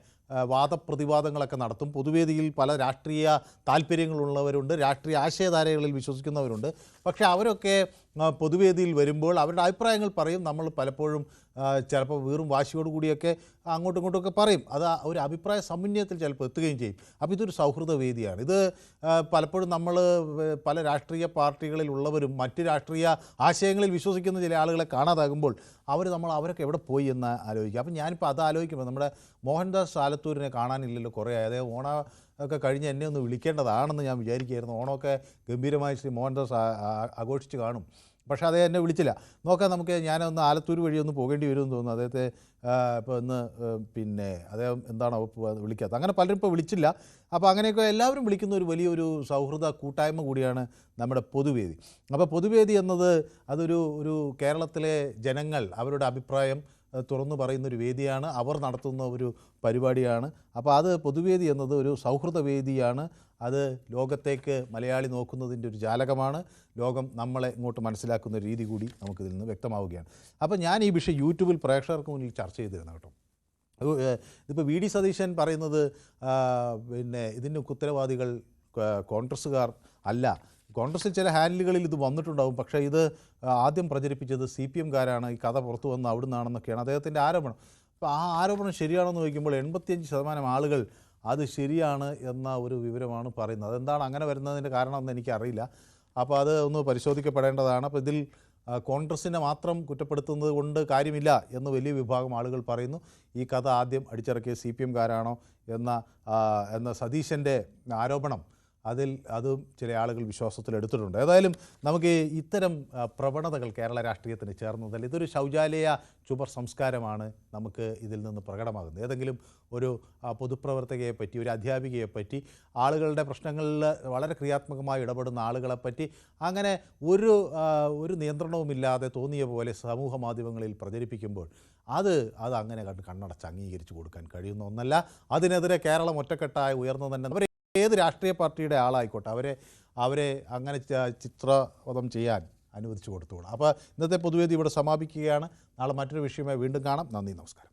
വാദപ്രതിവാദങ്ങളൊക്കെ നടത്തും. പൊതുവേദിയിൽ പല രാഷ്ട്രീയ താല്പര്യങ്ങളുള്ളവരുണ്ട്, രാഷ്ട്രീയ ആശയധാരകളിൽ വിശ്വസിക്കുന്നവരുണ്ട്. പക്ഷേ അവരൊക്കെ പൊതുവേദിയിൽ വരുമ്പോൾ അവരുടെ അഭിപ്രായങ്ങൾ പറയും. നമ്മൾ പലപ്പോഴും ചിലപ്പോൾ വീറും വാശിയോടുകൂടിയൊക്കെ അങ്ങോട്ടും ഇങ്ങോട്ടുമൊക്കെ പറയും. അത് ഒരു അഭിപ്രായ സമന്വയത്തിൽ ചിലപ്പോൾ എത്തുകയും ചെയ്യും. അപ്പോൾ ഇതൊരു സൗഹൃദ വേദിയാണ്. ഇത് പലപ്പോഴും നമ്മൾ പല രാഷ്ട്രീയ പാർട്ടികളിലുള്ളവരും മറ്റ് രാഷ്ട്രീയ ആശയങ്ങളിൽ വിശ്വസിക്കുന്ന ചില ആളുകളെ കാണാതാകുമ്പോൾ അവരൊക്കെ എവിടെ പോയി എന്ന് ആലോചിക്കുക. അപ്പം ഞാനിപ്പോൾ അത് ആലോചിക്കുമ്പോൾ നമ്മുടെ മോഹൻദാസ് ആലത്തൂരിനെ കാണാനില്ലല്ലോ കുറേ. അതായത് ഒക്കെ കഴിഞ്ഞ് എന്നെ ഒന്ന് വിളിക്കേണ്ടതാണെന്ന് ഞാൻ വിചാരിക്കുകയായിരുന്നു. ഓണമൊക്കെ ഗംഭീരമായി ശ്രീ മോഹൻദാസ് ആഘോഷിച്ച് കാണും. പക്ഷേ അതേ എന്നെ വിളിച്ചില്ല. നോക്കാം, നമുക്ക് ഞാനൊന്ന് ആലത്തൂർ വഴി ഒന്ന് പോകേണ്ടി വരുമെന്ന് തോന്നുന്നു. അദ്ദേഹത്തെ ഇപ്പോൾ ഇന്ന് പിന്നെ അദ്ദേഹം എന്താണോ വിളിക്കാത്തത്, അങ്ങനെ പലരും ഇപ്പോൾ വിളിച്ചില്ല. അപ്പോൾ അങ്ങനെയൊക്കെ എല്ലാവരും വിളിക്കുന്ന ഒരു വലിയൊരു സൗഹൃദ കൂട്ടായ്മ കൂടിയാണ് നമ്മുടെ പൊതുവേദി. അപ്പോൾ പൊതുവേദി എന്നത് അതൊരു കേരളത്തിലെ ജനങ്ങൾ അവരുടെ അഭിപ്രായം തുറന്നു പറയുന്നൊരു വേദിയാണ്, അവർ നടത്തുന്ന ഒരു പരിപാടിയാണ്. അപ്പോൾ അത് പൊതുവേദി എന്നത് ഒരു സൗഹൃദ വേദിയാണ്. അത് ലോകത്തേക്ക് മലയാളി നോക്കുന്നതിൻ്റെ ഒരു ജാലകമാണ്. ലോകം നമ്മളെ ഇങ്ങോട്ട് മനസ്സിലാക്കുന്ന രീതി കൂടി നമുക്കിതിൽ നിന്ന് വ്യക്തമാവുകയാണ്. അപ്പോൾ ഞാൻ ഈ വിഷയം യൂട്യൂബിൽ പ്രേക്ഷകർക്ക് മുന്നിൽ ചർച്ച ചെയ്തിരുന്നു കേട്ടോ. ഇതിപ്പോൾ VD സതീശൻ പറയുന്നത് പിന്നെ ഇതിന് ഉത്തരവാദികൾ കോൺഗ്രസ്സുകാർ അല്ല. കോൺഗ്രസിൽ ചില ഹാൻഡിലുകളിൽ ഇത് വന്നിട്ടുണ്ടാകും, പക്ഷേ ഇത് ആദ്യം പ്രചരിപ്പിച്ചത് CPM-കാരാണ്. ഈ കഥ പുറത്തു വന്ന് അവിടെ നിന്നാണെന്നൊക്കെയാണ് അദ്ദേഹത്തിൻ്റെ ആരോപണം. അപ്പോൾ ആ ആരോപണം ശരിയാണെന്ന് ചോദിക്കുമ്പോൾ 85% ആളുകൾ അത് ശരിയാണ് എന്ന ഒരു വിവരമാണ് പറയുന്നത്. അതെന്താണ് അങ്ങനെ വരുന്നതിൻ്റെ കാരണമെന്ന് എനിക്കറിയില്ല. അപ്പോൾ അത് ഒന്ന് പരിശോധിക്കപ്പെടേണ്ടതാണ്. അപ്പോൾ ഇതിൽ കോൺഗ്രസിനെ മാത്രം കുറ്റപ്പെടുത്തുന്നത് കൊണ്ട് കാര്യമില്ല എന്ന് വലിയ വിഭാഗം ആളുകൾ പറയുന്നു. ഈ കഥ ആദ്യം അടിച്ചിറക്കിയ CPM-കാരാണോ എന്ന സതീശൻ്റെ ആരോപണം അതും ചില ആളുകൾ വിശ്വാസത്തിലെടുത്തിട്ടുണ്ട്. ഏതായാലും നമുക്ക് ഇത്തരം പ്രവണതകൾ കേരള രാഷ്ട്രീയത്തിന് ചേർന്നതല്ല. ഇതൊരു ശൗചാലയ ചുമർ സംസ്കാരമാണ് നമുക്ക് ഇതിൽ നിന്ന് പ്രകടമാകുന്നത്. ഏതെങ്കിലും ഒരു പൊതുപ്രവർത്തകയെപ്പറ്റി, ഒരു അധ്യാപികയെപ്പറ്റി, ആളുകളുടെ പ്രശ്നങ്ങളിൽ വളരെ ക്രിയാത്മകമായി ഇടപെടുന്ന ആളുകളെപ്പറ്റി അങ്ങനെ ഒരു നിയന്ത്രണവുമില്ലാതെ തോന്നിയ പോലെ സമൂഹ മാധ്യമങ്ങളിൽ പ്രചരിപ്പിക്കുമ്പോൾ അത് അങ്ങനെ കണ്ണടച്ച് അംഗീകരിച്ചു കൊടുക്കാൻ കഴിയുന്ന ഒന്നല്ല. അതിനെതിരെ കേരളം ഒറ്റക്കെട്ടായി ഉയർന്നു തന്നെ ഏത് രാഷ്ട്രീയ പാർട്ടിയുടെ ആളായിക്കോട്ടെ അവരെ അങ്ങനെ ചിത്രവധം ചെയ്യാൻ അനുവദിച്ചു കൊടുത്തുകൂടാ. അപ്പോൾ ഇന്നത്തെ പൊതുവേദി ഇവിടെ സമാപിക്കുകയാണ്. നാളെ മറ്റൊരു വിഷയമായി വീണ്ടും കാണാം. നന്ദി, നമസ്കാരം.